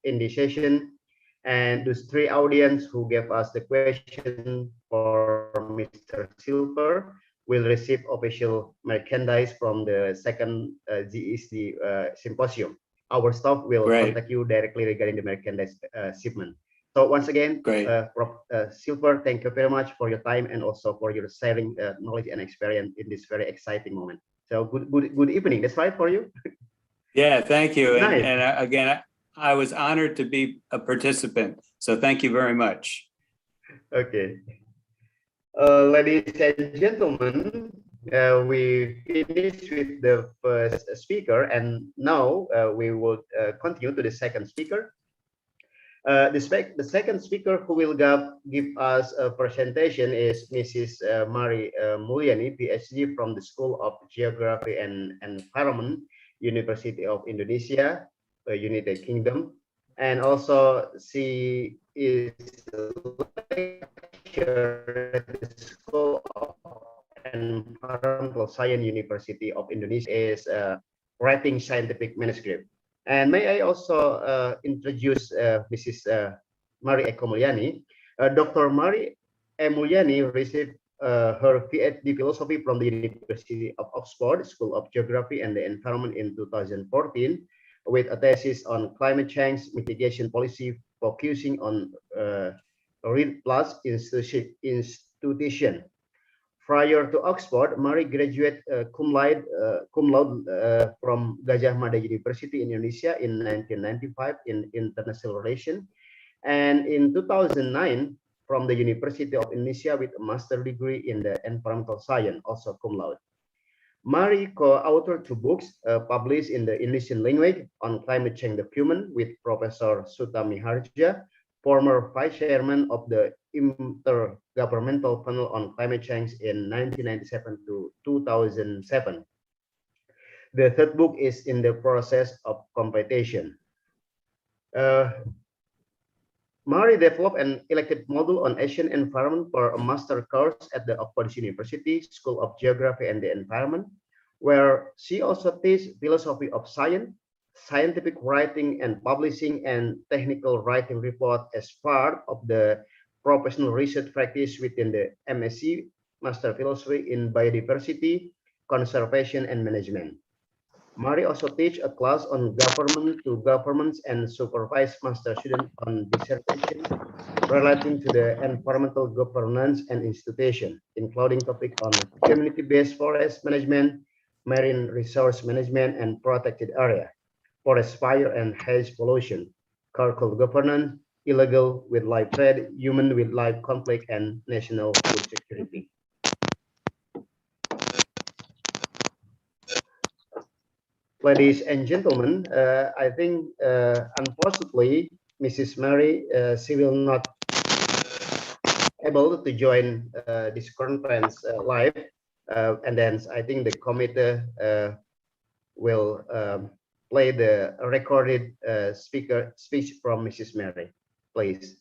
in this session, and those three audience who gave us the question for Mr. Silver will receive official merchandise from the second JESSD symposium. Our staff will contact you directly regarding the merchandise shipment. So once again, Prof. Silver, thank you very much for your time and also for your sharing knowledge and experience in this very exciting moment. So good evening. That's right for you. Yeah, thank you. Nice. And again, I was honored to be a participant. So thank you very much. Okay. Ladies and gentlemen, we finished with the first speaker, and now we will continue to the second speaker. The second speaker who will give us a presentation is Mrs. Mari Mulyani, Ph.D. from the School of Geography and Environment, University of Indonesia, United Kingdom. And also she is a lecturer at the School of Environmental Science, University of Indonesia, is writing scientific manuscript. And may I also introduce Mrs. Mari Mulyani. Dr. Mari Mulyani received her Ph.D. philosophy from the University of Oxford School of Geography and the Environment in 2014, with a thesis on climate change mitigation policy focusing on READ Plus institution. Prior to Oxford, Mari graduated cum laude from Gajah Mada University in Indonesia in 1995 in International Relations, and in 2009 from the University of Indonesia with a master's degree in the Environmental Science, also cum laude. Mari co-authored 2 books published in the Indonesian language on climate change document with Professor Suta Miharja, former vice chairman of the Intergovernmental Panel on Climate Change in 1997 to 2007. The third book is in the process of completion. Mari developed an elective module on Asian environment for a master course at the Oxford University School of Geography and the Environment, where she also teaches philosophy of science, scientific writing and publishing, and technical writing report as part of the professional research practice within the MSc, Master Philosophy in Biodiversity, Conservation and Management. Mari also teach a class on government to governments and supervise master student on dissertation relating to the environmental governance and institution, including topic on community-based forest management, marine resource management and protected area, forest fire and haze pollution, charcoal governance, illegal wildlife trade, human wildlife conflict, and national food security. Ladies and gentlemen, I think unfortunately, Mrs. Mari, she will not able to join this conference live, and then I think the committee will play the recorded speech from Mrs. Mari, please.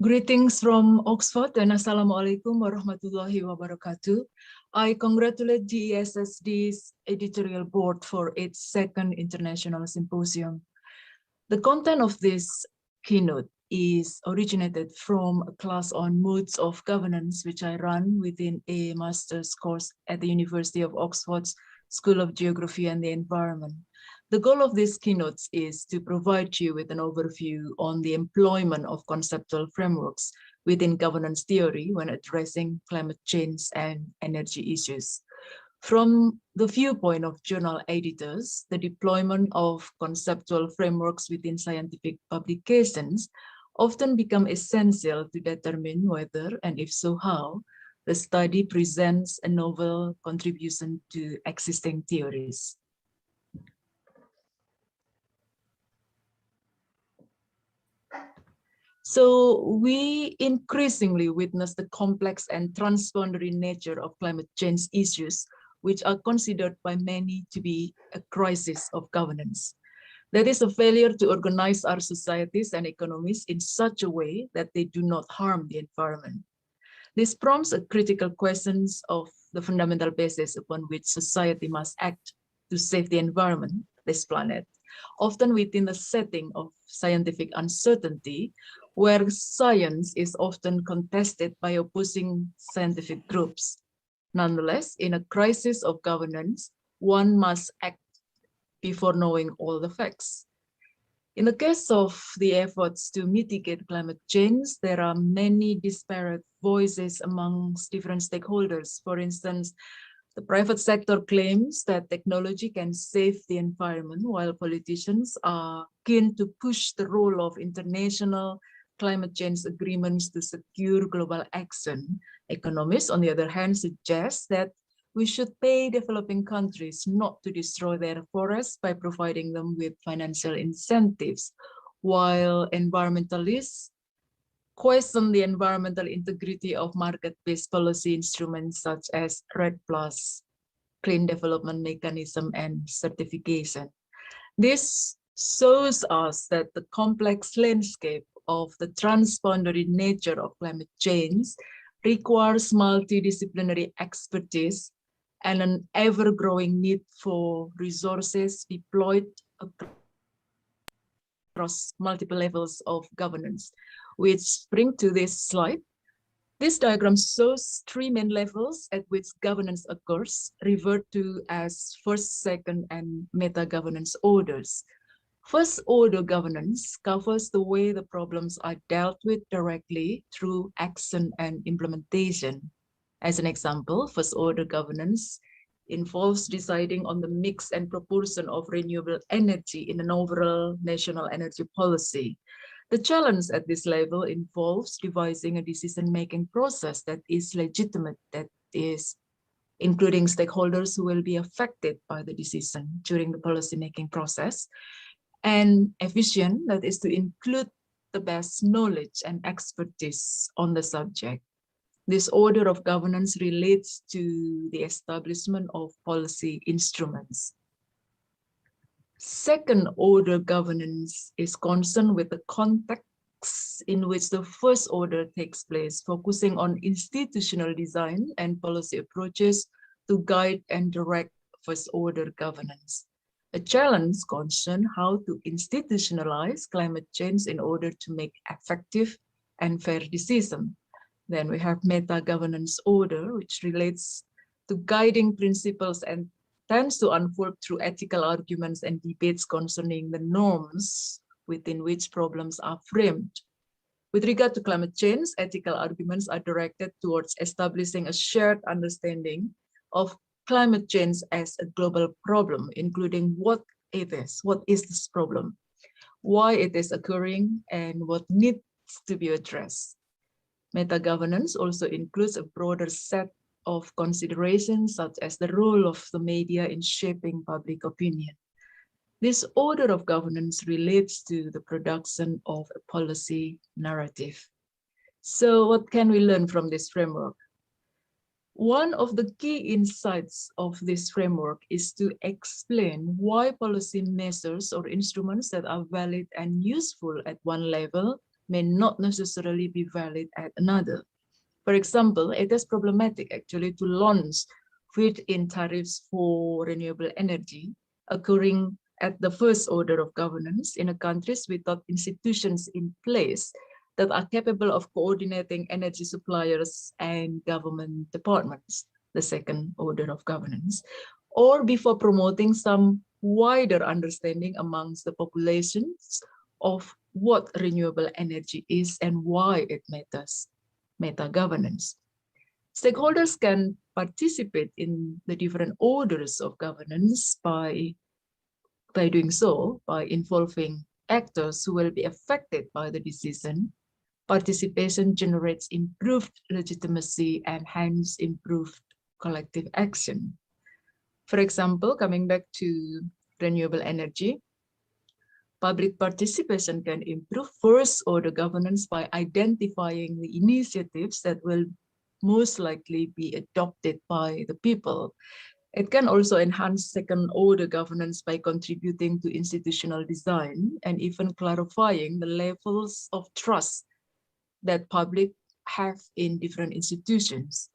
Greetings from Oxford and Assalamualaikum warahmatullahi wabarakatuh. I congratulate JESSD's editorial board for its second international symposium. The content of this keynote is originated from a class on modes of governance, which I run within a master's course at the University of Oxford's School of Geography and the Environment. The goal of these keynotes is to provide you with an overview on the employment of conceptual frameworks within governance theory when addressing climate change and energy issues. From the viewpoint of journal editors, the deployment of conceptual frameworks within scientific publications often become essential to determine whether, and if so how, the study presents a novel contribution to existing theories. So we increasingly witness the complex and transboundary nature of climate change issues, which are considered by many to be a crisis of governance. That is a failure to organize our societies and economies in such a way that they do not harm the environment. This prompts a critical questions of the fundamental basis upon which society must act to save the environment, this planet, often within the setting of scientific uncertainty, where science is often contested by opposing scientific groups. Nonetheless, in a crisis of governance, one must act before knowing all the facts. In the case of the efforts to mitigate climate change, there are many disparate voices amongst different stakeholders. For instance, the private sector claims that technology can save the environment, while politicians are keen to push the role of international climate change agreements to secure global action. Economists, on the other hand, suggest that we should pay developing countries not to destroy their forests by providing them with financial incentives, while environmentalists question the environmental integrity of market-based policy instruments such as REDD+, Clean Development Mechanism, and certification. This shows us that the complex landscape of the transboundary nature of climate change requires multidisciplinary expertise and an ever-growing need for resources deployed across multiple levels of governance, which bring to this slide. This diagram shows three main levels at which governance occurs, referred to as first, second, and meta-governance orders. First order governance covers the way the problems are dealt with directly through action and implementation. As an example, first order governance involves deciding on the mix and proportion of renewable energy in an overall national energy policy. The challenge at this level involves devising a decision-making process that is legitimate, that is including stakeholders who will be affected by the decision during the policy-making process, and efficient, that is to include the best knowledge and expertise on the subject. This order of governance relates to the establishment of policy instruments. Second order governance is concerned with the context in which the first order takes place, focusing on institutional design and policy approaches to guide and direct first order governance. A challenge concerns how to institutionalize climate change in order to make effective and fair decisions. Then we have meta-governance order, which relates to guiding principles and tends to unfold through ethical arguments and debates concerning the norms within which problems are framed. With regard to climate change, ethical arguments are directed towards establishing a shared understanding of climate change as a global problem, including what is this problem, why it is occurring, and what needs to be addressed. Meta-governance also includes a broader set of considerations, such as the role of the media in shaping public opinion. This order of governance relates to the production of a policy narrative. So what can we learn from this framework? One of the key insights of this framework is to explain why policy measures or instruments that are valid and useful at one level may not necessarily be valid at another. For example, it is problematic actually to launch feed-in tariffs for renewable energy occurring at the first order of governance in a countries without institutions in place that are capable of coordinating energy suppliers and government departments, the second order of governance, or before promoting some wider understanding amongst the populations of what renewable energy is and why it matters, meta-governance. Stakeholders can participate in the different orders of governance by doing so, by involving actors who will be affected by the decision. Participation generates improved legitimacy and hence improved collective action. For example, coming back to renewable energy, public participation can improve first order governance by identifying the initiatives that will most likely be adopted by the people. It can also enhance second order governance by contributing to institutional design and even clarifying the levels of trust that public have in different institutions.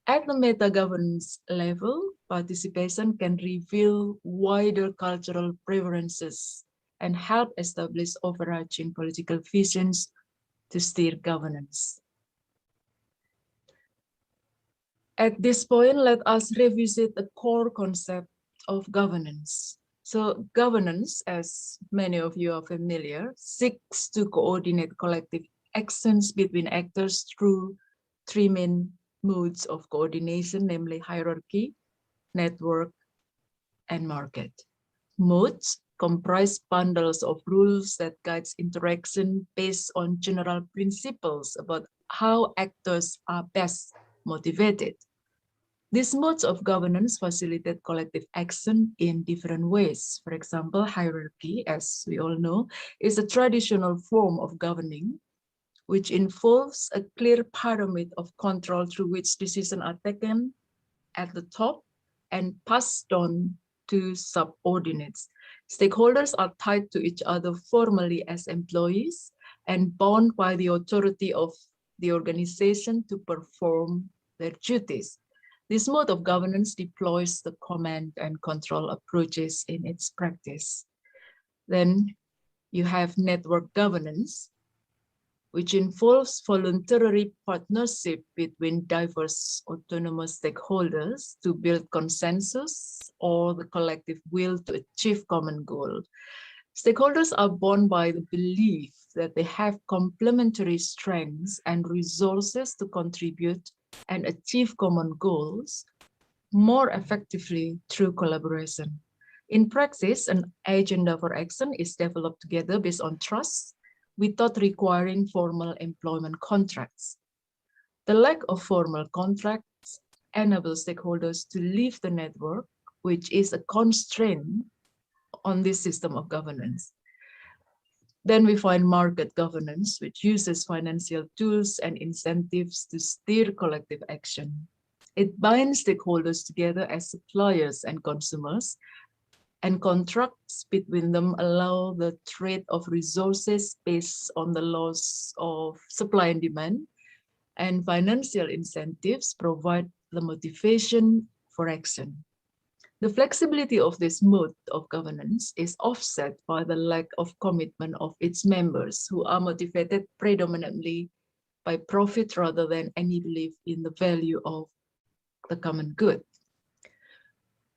At the meta-governance level, participation can reveal wider cultural preferences and help establish overarching political visions to steer governance. At this point, let us revisit the core concept of governance. So governance, as many of you are familiar, seeks to coordinate collective actions between actors through three main modes of coordination, namely hierarchy, network, and market. Modes comprise bundles of rules that guides interaction based on general principles about how actors are best motivated. These modes of governance facilitate collective action in different ways. For example, hierarchy, as we all know, is a traditional form of governing, which involves a clear pyramid of control through which decisions are taken at the top and passed on to subordinates. Stakeholders are tied to each other formally as employees and bound by the authority of the organization to perform their duties. This mode of governance deploys the command and control approaches in its practice. Then you have network governance, which involves voluntary partnership between diverse autonomous stakeholders to build consensus or the collective will to achieve common goal. Stakeholders are bound by the belief that they have complementary strengths and resources to contribute and achieve common goals more effectively through collaboration. In practice, an agenda for action is developed together based on trust without requiring formal employment contracts. The lack of formal contracts enables stakeholders to leave the network, which is a constraint on this system of governance. Then we find market governance, which uses financial tools and incentives to steer collective action. It binds stakeholders together as suppliers and consumers, and contracts between them allow the trade of resources based on the laws of supply and demand, and financial incentives provide the motivation for action. The flexibility of this mode of governance is offset by the lack of commitment of its members, who are motivated predominantly by profit rather than any belief in the value of the common good.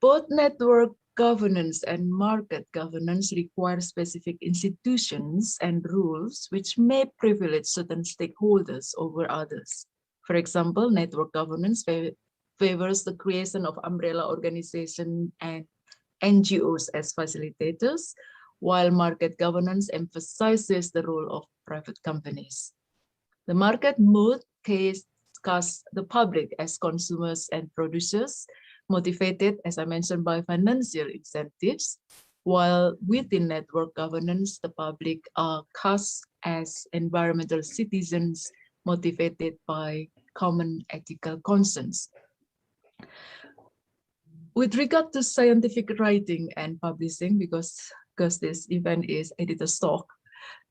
Both network governance and market governance require specific institutions and rules which may privilege certain stakeholders over others. For example, network governance favors the creation of umbrella organizations and NGOs as facilitators, while market governance emphasizes the role of private companies. The market mode casts the public as consumers and producers, motivated, as I mentioned, by financial incentives, while within network governance, the public are cast as environmental citizens motivated by common ethical concerns. With regard to scientific writing and publishing, because this event is editor's talk,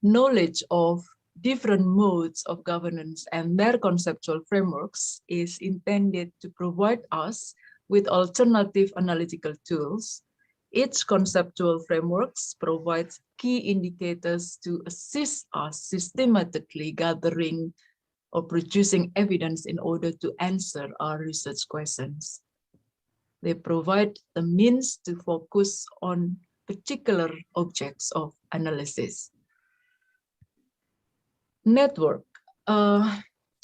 knowledge of different modes of governance and their conceptual frameworks is intended to provide us with alternative analytical tools. Each conceptual frameworks provides key indicators to assist us systematically gathering or producing evidence in order to answer our research questions. They provide the means to focus on particular objects of analysis. Network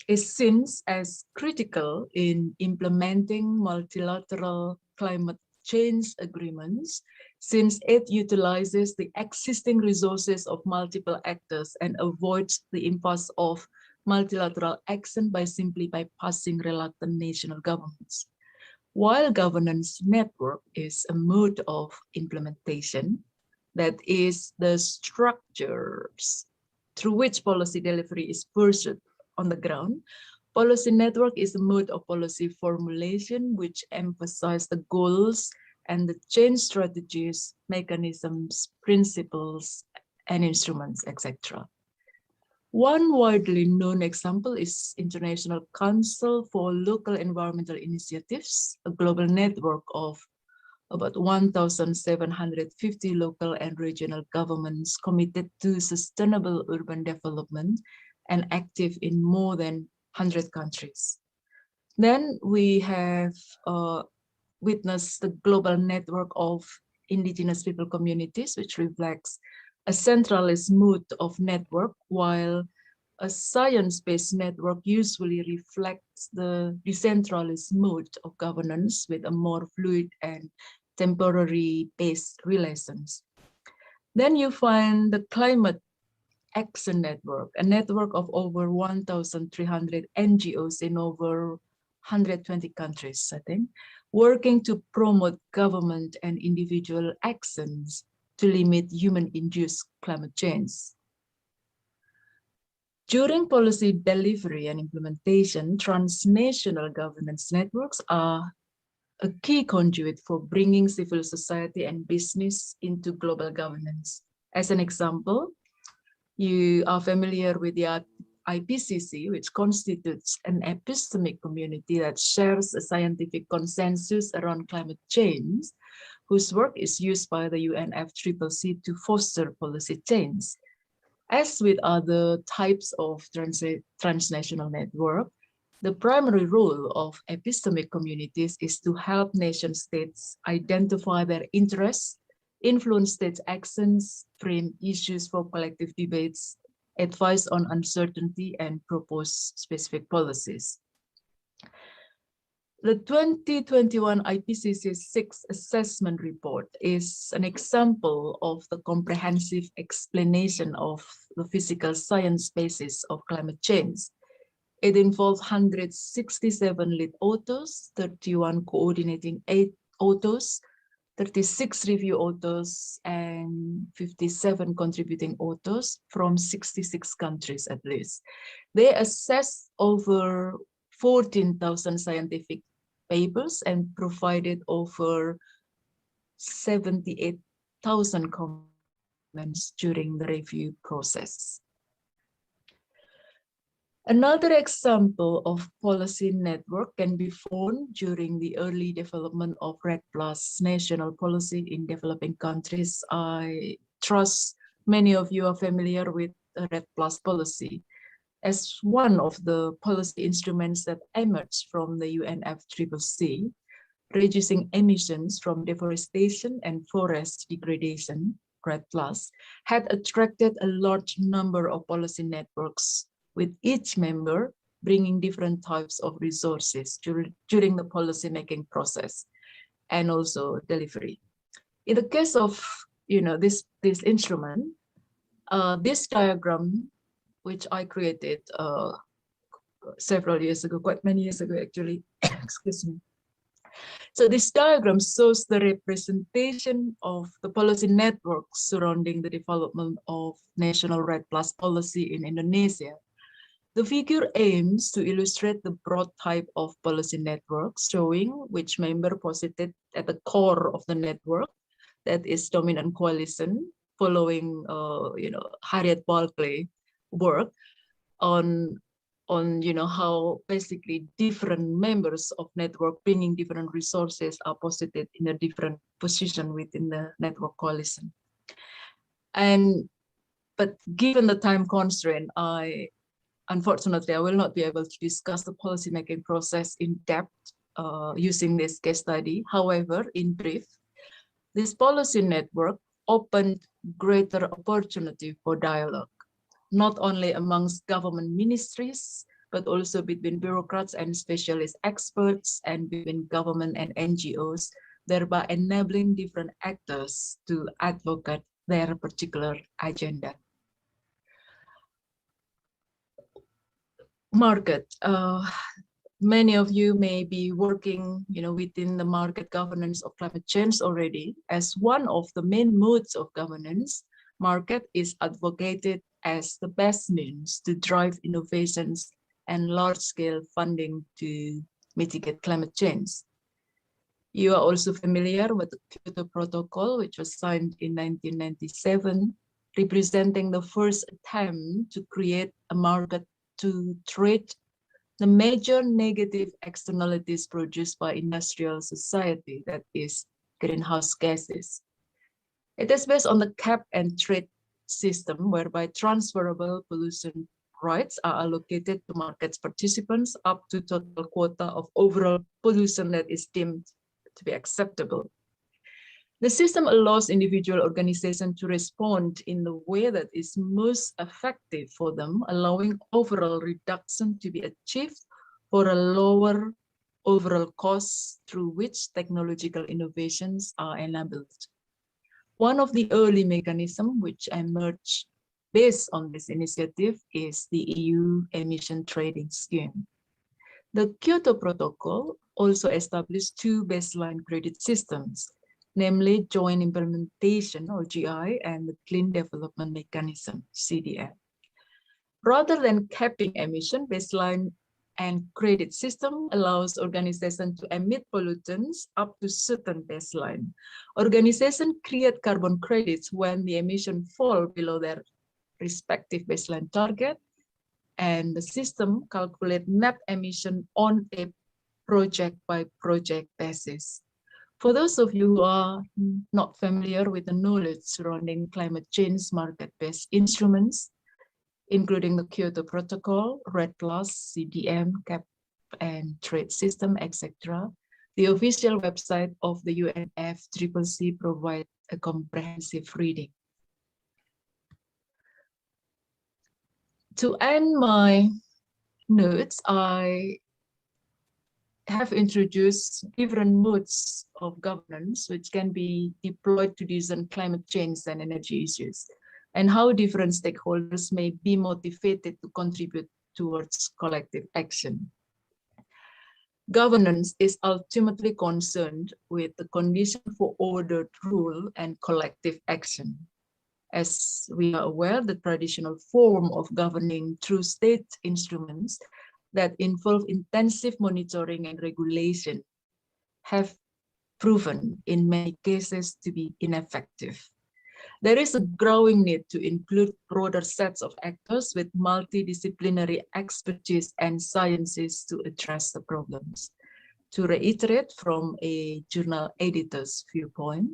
is seen as critical in implementing multilateral climate change agreements, since it utilizes the existing resources of multiple actors and avoids the impasse of multilateral action by simply bypassing reluctant national governments. While governance network is a mode of implementation, that is the structures through which policy delivery is pursued on the ground, policy network is a mode of policy formulation which emphasizes the goals and the change strategies, mechanisms, principles, and instruments, etc. One widely known example is International Council for Local Environmental Initiatives, a global network of about 1,750 local and regional governments committed to sustainable urban development and active in more than 100 countries. Then we have witnessed the global network of indigenous people communities, which reflects a centralist mood of network, while a science-based network usually reflects the decentralized mode of governance with a more fluid and temporary based relations. Then you find the Climate Action Network, a network of over 1,300 NGOs in over 120 countries, I think, working to promote government and individual actions to limit human-induced climate change. During policy delivery and implementation, transnational governance networks are a key conduit for bringing civil society and business into global governance. As an example, you are familiar with the IPCC, which constitutes an epistemic community that shares a scientific consensus around climate change, whose work is used by the UNFCCC to foster policy change. As with other types of transnational network, the primary role of epistemic communities is to help nation states identify their interests, influence state actions, frame issues for collective debates, advise on uncertainty, and propose specific policies. The 2021 IPCC 6th Assessment Report is an example of the comprehensive explanation of the physical science basis of climate change. It involved 167 lead authors, 31 coordinating authors, 36 review authors, and 57 contributing authors from 66 countries at least. They assessed over 14,000 scientific papers and provided over 78,000 comments during the review process. Another example of policy network can be found during the early development of REDD+ national policy in developing countries. I trust many of you are familiar with the REDD+ policy as one of the policy instruments that emerged from the UNFCCC, reducing emissions from deforestation and forest degradation, REDD+, had attracted a large number of policy networks, with each member bringing different types of resources during the policy-making process and also delivery. In the case of this instrument, this diagram, which I created several years ago, quite many years ago actually, excuse me. So this diagram shows the representation of the policy networks surrounding the development of national REDD+ policy in Indonesia. The figure aims to illustrate the broad type of policy networks, showing which member posited at the core of the network, that is dominant coalition, following Harriet Bulkley work on how basically different members of network bringing different resources are posited in a different position within the network coalition. But given the time constraint, unfortunately, I will not be able to discuss the policymaking process in depth using this case study. However, in brief, this policy network opened greater opportunity for dialogue, not only amongst government ministries, but also between bureaucrats and specialist experts and between government and NGOs, thereby enabling different actors to advocate their particular agenda. Market. Many of you may be working within the market governance of climate change already. As one of the main modes of governance, market is advocated as the best means to drive innovations and large-scale funding to mitigate climate change. You are also familiar with the Kyoto Protocol, which was signed in 1997, representing the first attempt to create a market to trade the major negative externalities produced by industrial society, that is greenhouse gases. It is based on the cap and trade system whereby transferable pollution rights are allocated to market participants up to total quota of overall pollution that is deemed to be acceptable. The system allows individual organizations to respond in the way that is most effective for them, allowing overall reduction to be achieved for a lower overall cost through which technological innovations are enabled. One of the early mechanisms which emerged based on this initiative is the EU emission trading scheme. The Kyoto Protocol also established two baseline credit systems, namely Joint Implementation or GI and the Clean Development Mechanism, CDM. Rather than capping emission, baseline and credit system allows organizations to emit pollutants up to certain baseline. Organizations create carbon credits when the emission fall below their respective baseline target, and the system calculates net emission on a project-by-project basis. For those of you who are not familiar with the knowledge surrounding climate change market-based instruments, including the Kyoto Protocol, REDD+, CDM, CAP and trade system, etc., the official website of the UNFCCC provides a comprehensive reading. To end my notes, I have introduced different modes of governance which can be deployed to design climate change and energy issues, and how different stakeholders may be motivated to contribute towards collective action. Governance is ultimately concerned with the condition for ordered rule and collective action. As we are aware, the traditional form of governing through state instruments that involve intensive monitoring and regulation have proven in many cases to be ineffective. There is a growing need to include broader sets of actors with multidisciplinary expertise and sciences to address the problems. To reiterate from a journal editor's viewpoint,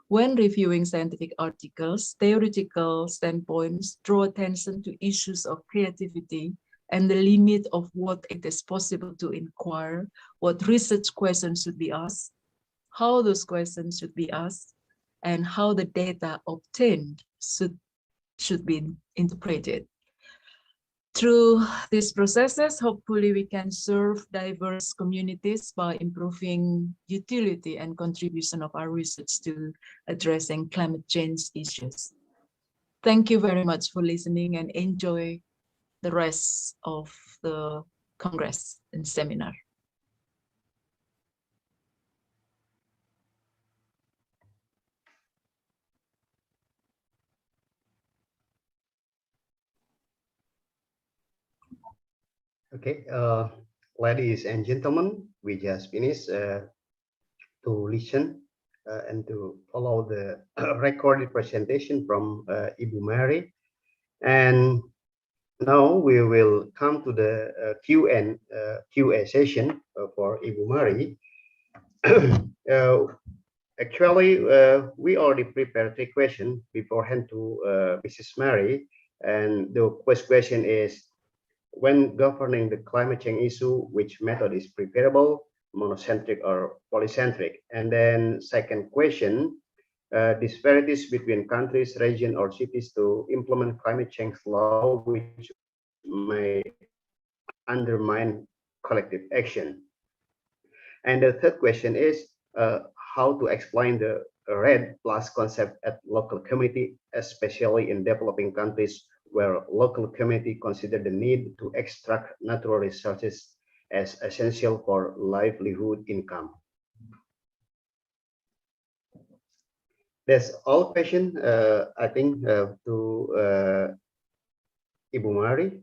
when reviewing scientific articles, theoretical standpoints draw attention to issues of creativity and the limit of what it is possible to inquire, what research questions should be asked, how those questions should be asked, and how the data obtained should be interpreted. Through these processes, hopefully we can serve diverse communities by improving utility and contribution of our research to addressing climate change issues. Thank you very much for listening and enjoy the rest of the Congress and seminar. Okay, ladies and gentlemen, we just finished to listen and to follow the recorded presentation from Ibu Mary. And now we will come to the Q&A session for Ibu Mary. Actually, we already prepared 3 questions beforehand to Mrs. Mary. And the first question is, when governing the climate change issue, which method is preferable, monocentric or polycentric? And then second question, disparities between countries, regions, or cities to implement climate change law, which may undermine collective action. And the third question is how to explain the REDD+ concept at local community, especially in developing countries where local community consider the need to extract natural resources as essential for livelihood income. That's all question, I think, to Ibu Mari.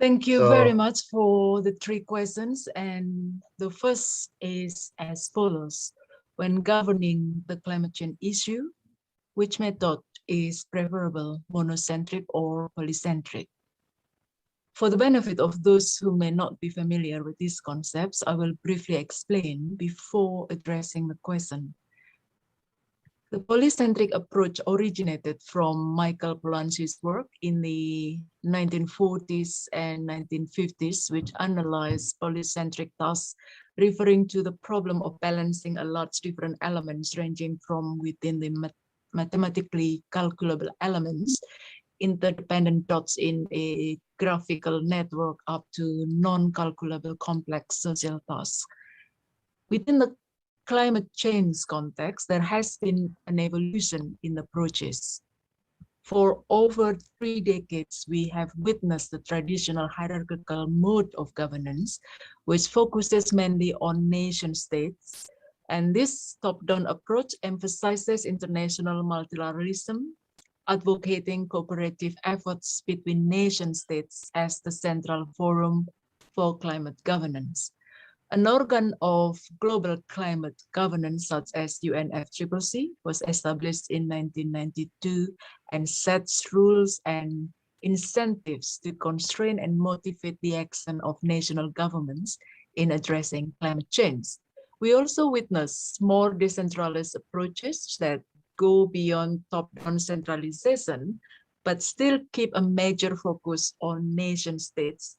Thank you very much for the 3 questions. And the first is as follows. When governing the climate change issue, which method is preferable, monocentric or polycentric? For the benefit of those who may not be familiar with these concepts, I will briefly explain before addressing the question. The polycentric approach originated from Michael Polanski's work in the 1940s and 1950s, which analyzed polycentric tasks, referring to the problem of balancing a large different elements ranging from within the mathematically calculable elements, interdependent dots in a graphical network, up to non-calculable complex social tasks. Within the climate change context, there has been an evolution in approaches. For over 3 decades, we have witnessed the traditional hierarchical mode of governance, which focuses mainly on nation states. And this top-down approach emphasizes international multilateralism, advocating cooperative efforts between nation states as the central forum for climate governance. An organ of global climate governance such as UNFCCC was established in 1992 and sets rules and incentives to constrain and motivate the action of national governments in addressing climate change. We also witness more decentralized approaches that go beyond top-down centralization, but still keep a major focus on nation states,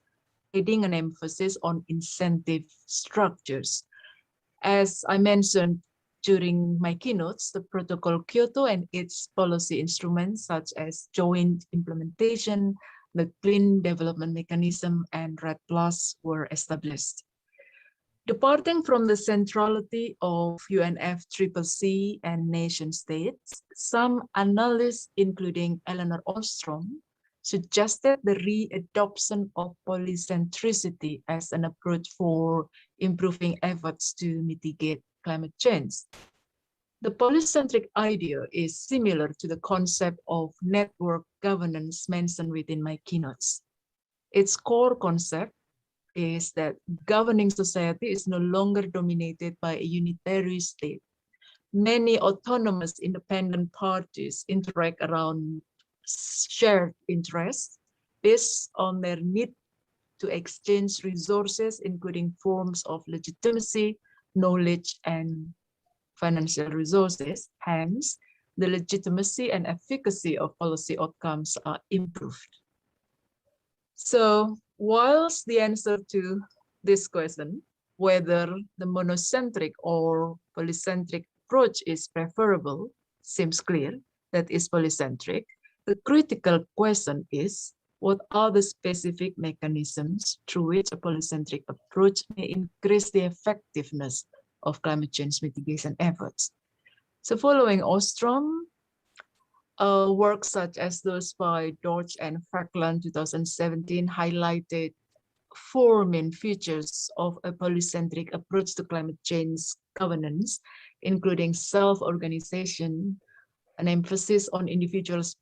adding an emphasis on incentive structures. As I mentioned during my keynotes, the Protocol Kyoto and its policy instruments such as joint implementation, the Clean Development Mechanism, and REDD+ were established. Departing from the centrality of UNFCCC and nation states, some analysts, including Eleanor Ostrom, suggested the re-adoption of polycentricity as an approach for improving efforts to mitigate climate change. The polycentric idea is similar to the concept of network governance mentioned within my keynotes. Its core concept is that governing society is no longer dominated by a unitary state. Many autonomous independent parties interact around shared interests based on their need to exchange resources, including forms of legitimacy, knowledge, and financial resources. Hence, the legitimacy and efficacy of policy outcomes are improved. So, whilst the answer to this question, whether the monocentric or polycentric approach is preferable, seems clear that is polycentric, the critical question is, what are the specific mechanisms through which a polycentric approach may increase the effectiveness of climate change mitigation efforts? So following Ostrom, works such as those by Dodge and Falkland 2017 highlighted 4 main features of a polycentric approach to climate change governance, including self-organization, an emphasis on individuals'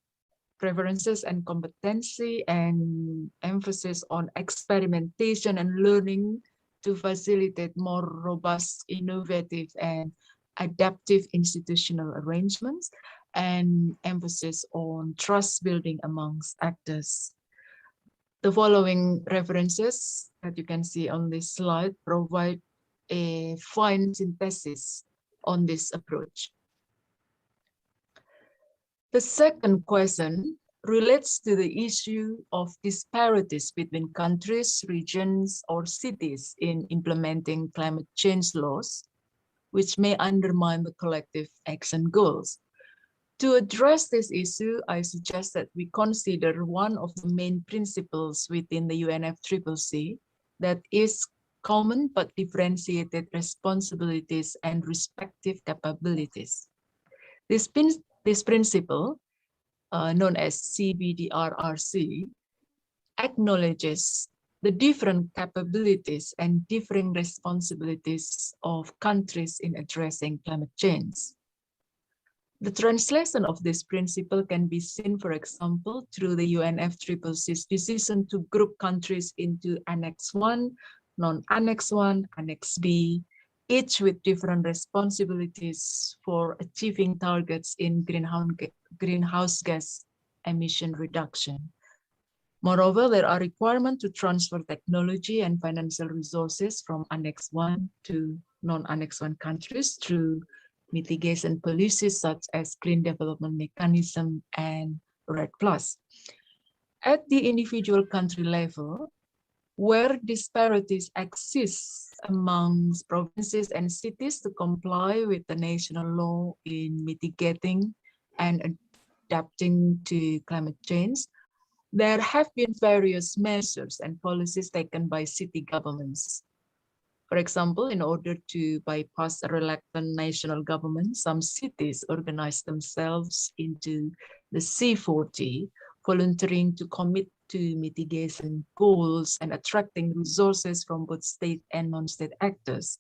preferences and competency, and emphasis on experimentation and learning to facilitate more robust, innovative, and adaptive institutional arrangements, and emphasis on trust building amongst actors. The following references that you can see on this slide provide a fine synthesis on this approach. The second question relates to the issue of disparities between countries, regions, or cities in implementing climate change laws, which may undermine the collective action goals. To address this issue, I suggest that we consider one of the main principles within the UNFCCC, that is common but differentiated responsibilities and respective capabilities. This principle, known as CBDRRC, acknowledges the different capabilities and differing responsibilities of countries in addressing climate change. The translation of this principle can be seen, for example, through the UNFCCC's decision to group countries into Annex 1, non-Annex 1, Annex B, each with different responsibilities for achieving targets in greenhouse gas emission reduction. Moreover, there are requirements to transfer technology and financial resources from Annex 1 to non-Annex 1 countries through mitigation policies such as Clean Development Mechanism and REDD+. At the individual country level, where disparities exist amongst provinces and cities to comply with the national law in mitigating and adapting to climate change, there have been various measures and policies taken by city governments. For example, in order to bypass a reluctant national government, some cities organized themselves into the C40, volunteering to commit to mitigation goals and attracting resources from both state and non-state actors.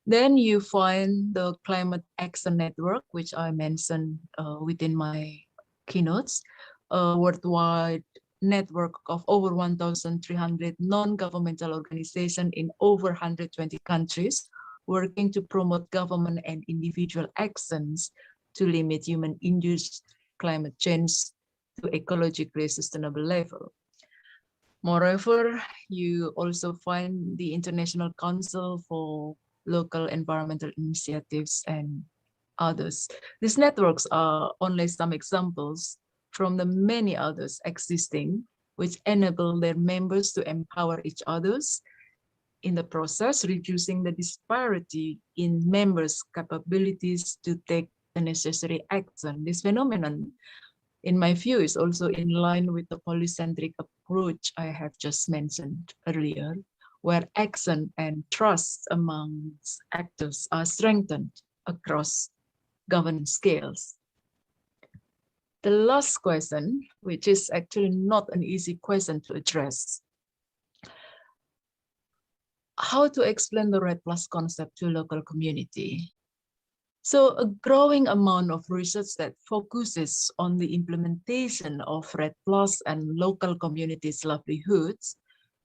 Then you find the Climate Action Network, which I mentioned within my keynotes, a worldwide network of over 1,300 non-governmental organizations in over 120 countries, working to promote government and individual actions to limit human-induced climate change to ecologically sustainable level. Moreover, you also find the International Council for Local Environmental Initiatives and others. These networks are only some examples from the many others existing, which enable their members to empower each others, in the process reducing the disparity in members' capabilities to take the necessary action. This phenomenon, in my view, is also in line with the polycentric approach I have just mentioned earlier, where action and trust amongst actors are strengthened across governance scales. The last question, which is actually not an easy question to address, how to explain the REDD+ concept to local community? So a growing amount of research that focuses on the implementation of REDD+ and local communities' livelihoods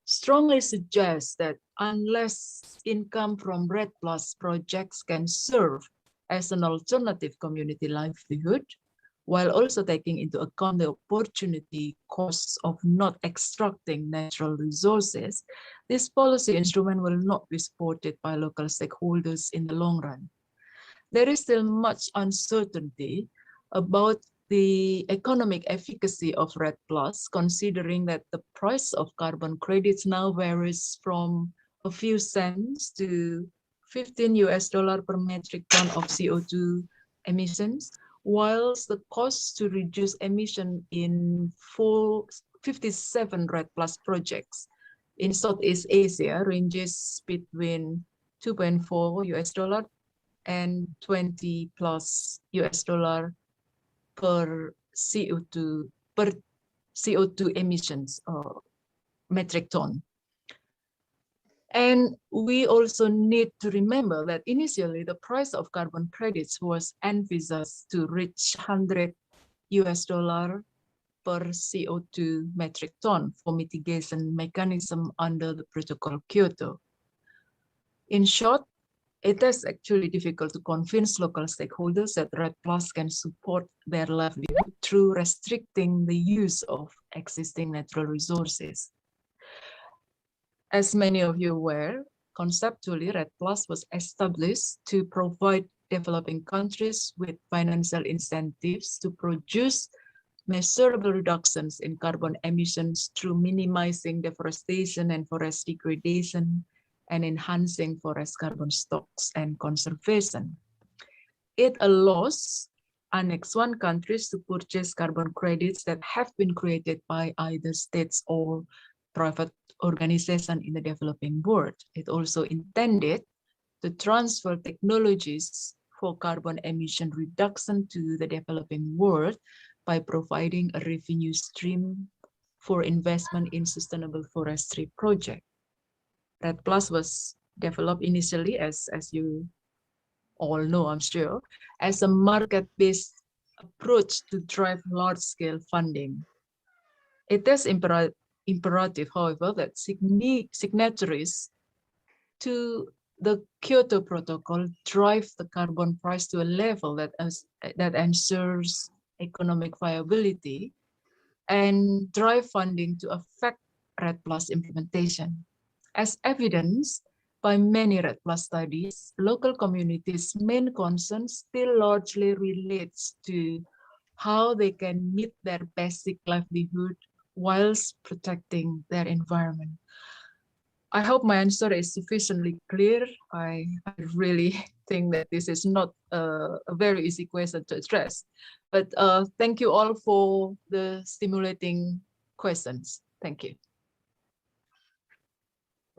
strongly suggests that unless income from REDD+ projects can serve as an alternative community livelihood, while also taking into account the opportunity costs of not extracting natural resources, this policy instrument will not be supported by local stakeholders in the long run. There is still much uncertainty about the economic efficacy of REDD+, considering that the price of carbon credits now varies from a few cents to $15 per metric ton of CO2 emissions, whilst the cost to reduce emission in 57 REDD+ projects in Southeast Asia ranges between $2.4 and $20+ per CO2 emissions metric ton. And we also need to remember that initially the price of carbon credits was envisaged to reach $100 per CO2 metric ton for mitigation mechanism under the Protocol Kyoto. In short, it is actually difficult to convince local stakeholders that REDD+ can support their livelihood through restricting the use of existing natural resources. As many of you are aware, conceptually, REDD+ was established to provide developing countries with financial incentives to produce measurable reductions in carbon emissions through minimizing deforestation and forest degradation and enhancing forest carbon stocks and conservation. It allows Annex 1 countries to purchase carbon credits that have been created by either states or private organizations in the developing world. It also intended to transfer technologies for carbon emission reduction to the developing world by providing a revenue stream for investment in sustainable forestry projects. REDD+ was developed initially, as you all know, I'm sure, as a market-based approach to drive large-scale funding. It is imperative, however, that signatories to the Kyoto Protocol drive the carbon price to a level that ensures economic viability and drive funding to affect REDD+ implementation. As evidenced by many REDD+ studies, local communities' main concern still largely relates to how they can meet their basic livelihood whilst protecting their environment. I hope my answer is sufficiently clear. I really think that this is not a very easy question to address, but thank you all for the stimulating questions. Thank you.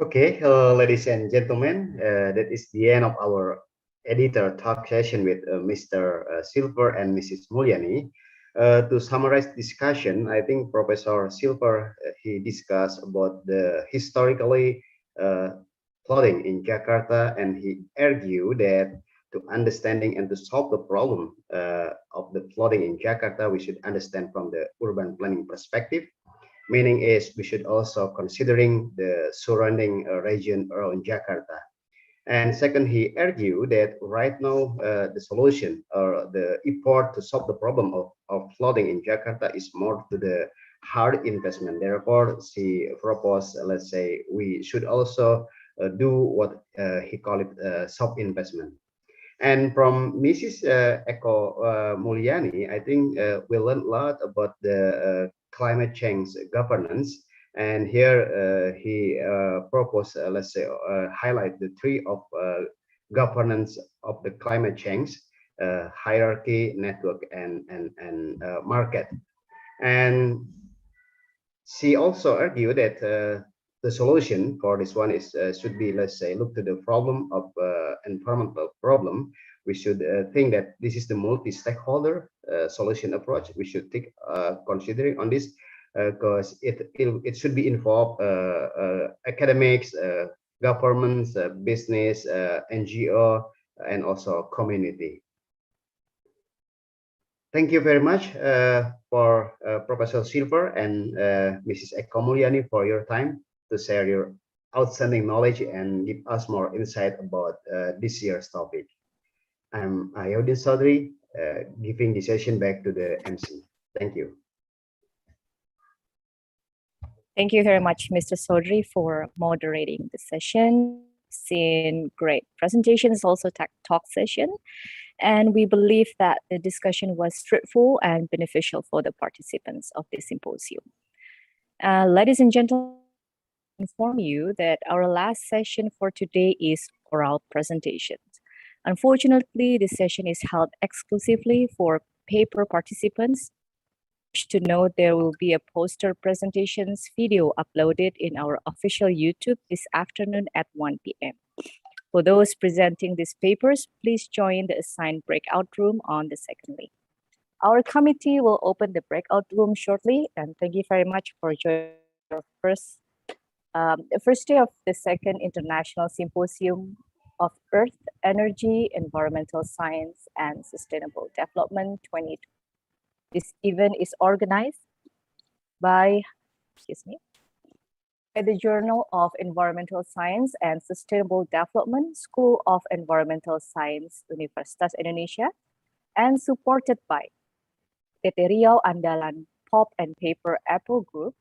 Okay, ladies and gentlemen, that is the end of our editor talk session with Mr. Silver and Mrs. Mulyani. To summarize discussion, I think Professor Silver, he discussed about the historically flooding in Jakarta, and he argued that to understanding and to solve the problem of the flooding in Jakarta, we should understand from the urban planning perspective. Meaning is we should also considering the surrounding region around Jakarta. And second, he argued that right now the solution or the effort to solve the problem of flooding in Jakarta is more to the hard investment. Therefore, she proposed, let's say, we should also do what he called it soft investment. And from Mrs. Eko Mulyani, I think we learned a lot about the climate change governance. And here he proposed, let's say, highlight the three of governance of the climate change: hierarchy, network, and market. And she also argued that the solution for this one is should be, let's say, look to the problem of environmental problem. We should think that this is the multi-stakeholder solution approach. We should take considering on this because it should be involved academics, governments, business, NGO, and also community. Thank you very much for Professor Silver and Mrs. Eko Mulyani for your time to share your outstanding knowledge and give us more insight about this year's topic. I'm Ahyahudin Sodri, giving the session back to the MC. Thank you. Thank you very much, Mr. Sodri, for moderating the session. Seen great presentations, also talk session. And we believe that the discussion was fruitful and beneficial for the participants of this symposium. Ladies and gentlemen, I inform you that our last session for today is oral presentations. Unfortunately, this session is held exclusively for paper participants. To note, there will be a poster presentations video uploaded in our official YouTube this afternoon at 1 p.m. For those presenting these papers, please join the assigned breakout room on the second link. Our committee will open the breakout room shortly, and thank you very much for joining our first day of the second International Symposium of Earth, Energy, Environmental Science, and Sustainable Development 2020. This event is organized by, the Journal of Environmental Science and Sustainable Development, School of Environmental Science, Universitas Indonesia, and supported by PT Riau Andalan Pulp and Paper Apple Group,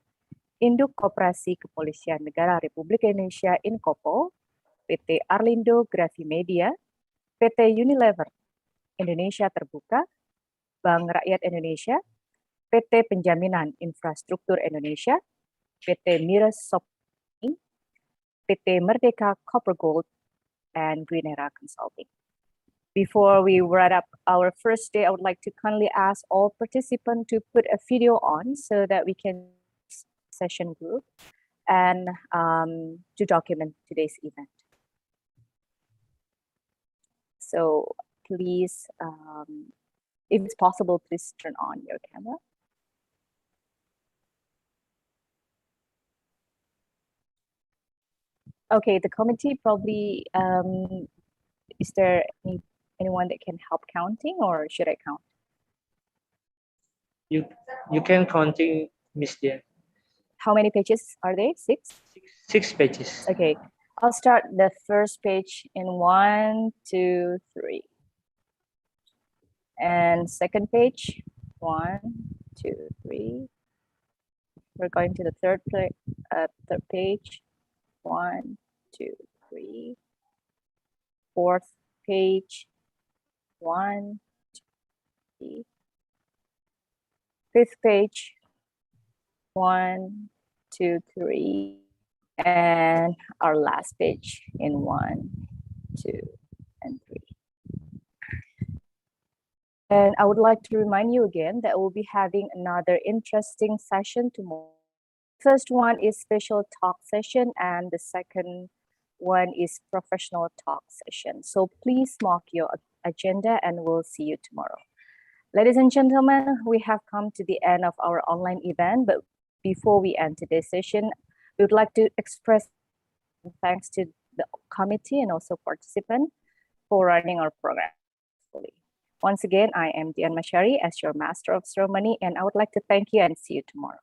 Induk Koperasi Kepolisian Negara Republik Indonesia Inkopo, PT Arlindo Grafimedia, PT Unilever Indonesia Terbuka, Bank Rakyat Indonesia, PT Penjaminan Infrastruktur Indonesia, PT Miras Soping, PT Merdeka Copper Gold, and Green Era Consulting. Before we wrap up our first day, I would like to kindly ask all participants to put a video on so that we can session group and to document today's event. So please, if it's possible, please turn on your camera. Okay, the committee probably, is there anyone that can help counting, or should I count? You can counting, Miss Dian. How many pages are they? Six? Six pages. Okay, I'll start the first page in 1, 2, 3. And second page, 1, 2, 3. We're going to the third page, 1, 2, 3. Fourth page, 1, 2, 3. Fifth page, 1, 2, 3. And our last page in 1, 2, and 3. And I would like to remind you again that we'll be having another interesting session tomorrow, first one is special talk session and the second one is professional talk session. So please mark your agenda and we'll see you tomorrow. Ladies and gentlemen, we have come to the end of our online event, but before we end today's session, we would like to express thanks to the committee and also participants for running our program. Once again, I am Dian Mashari as your Master of Ceremony, and I would like to thank you and see you tomorrow.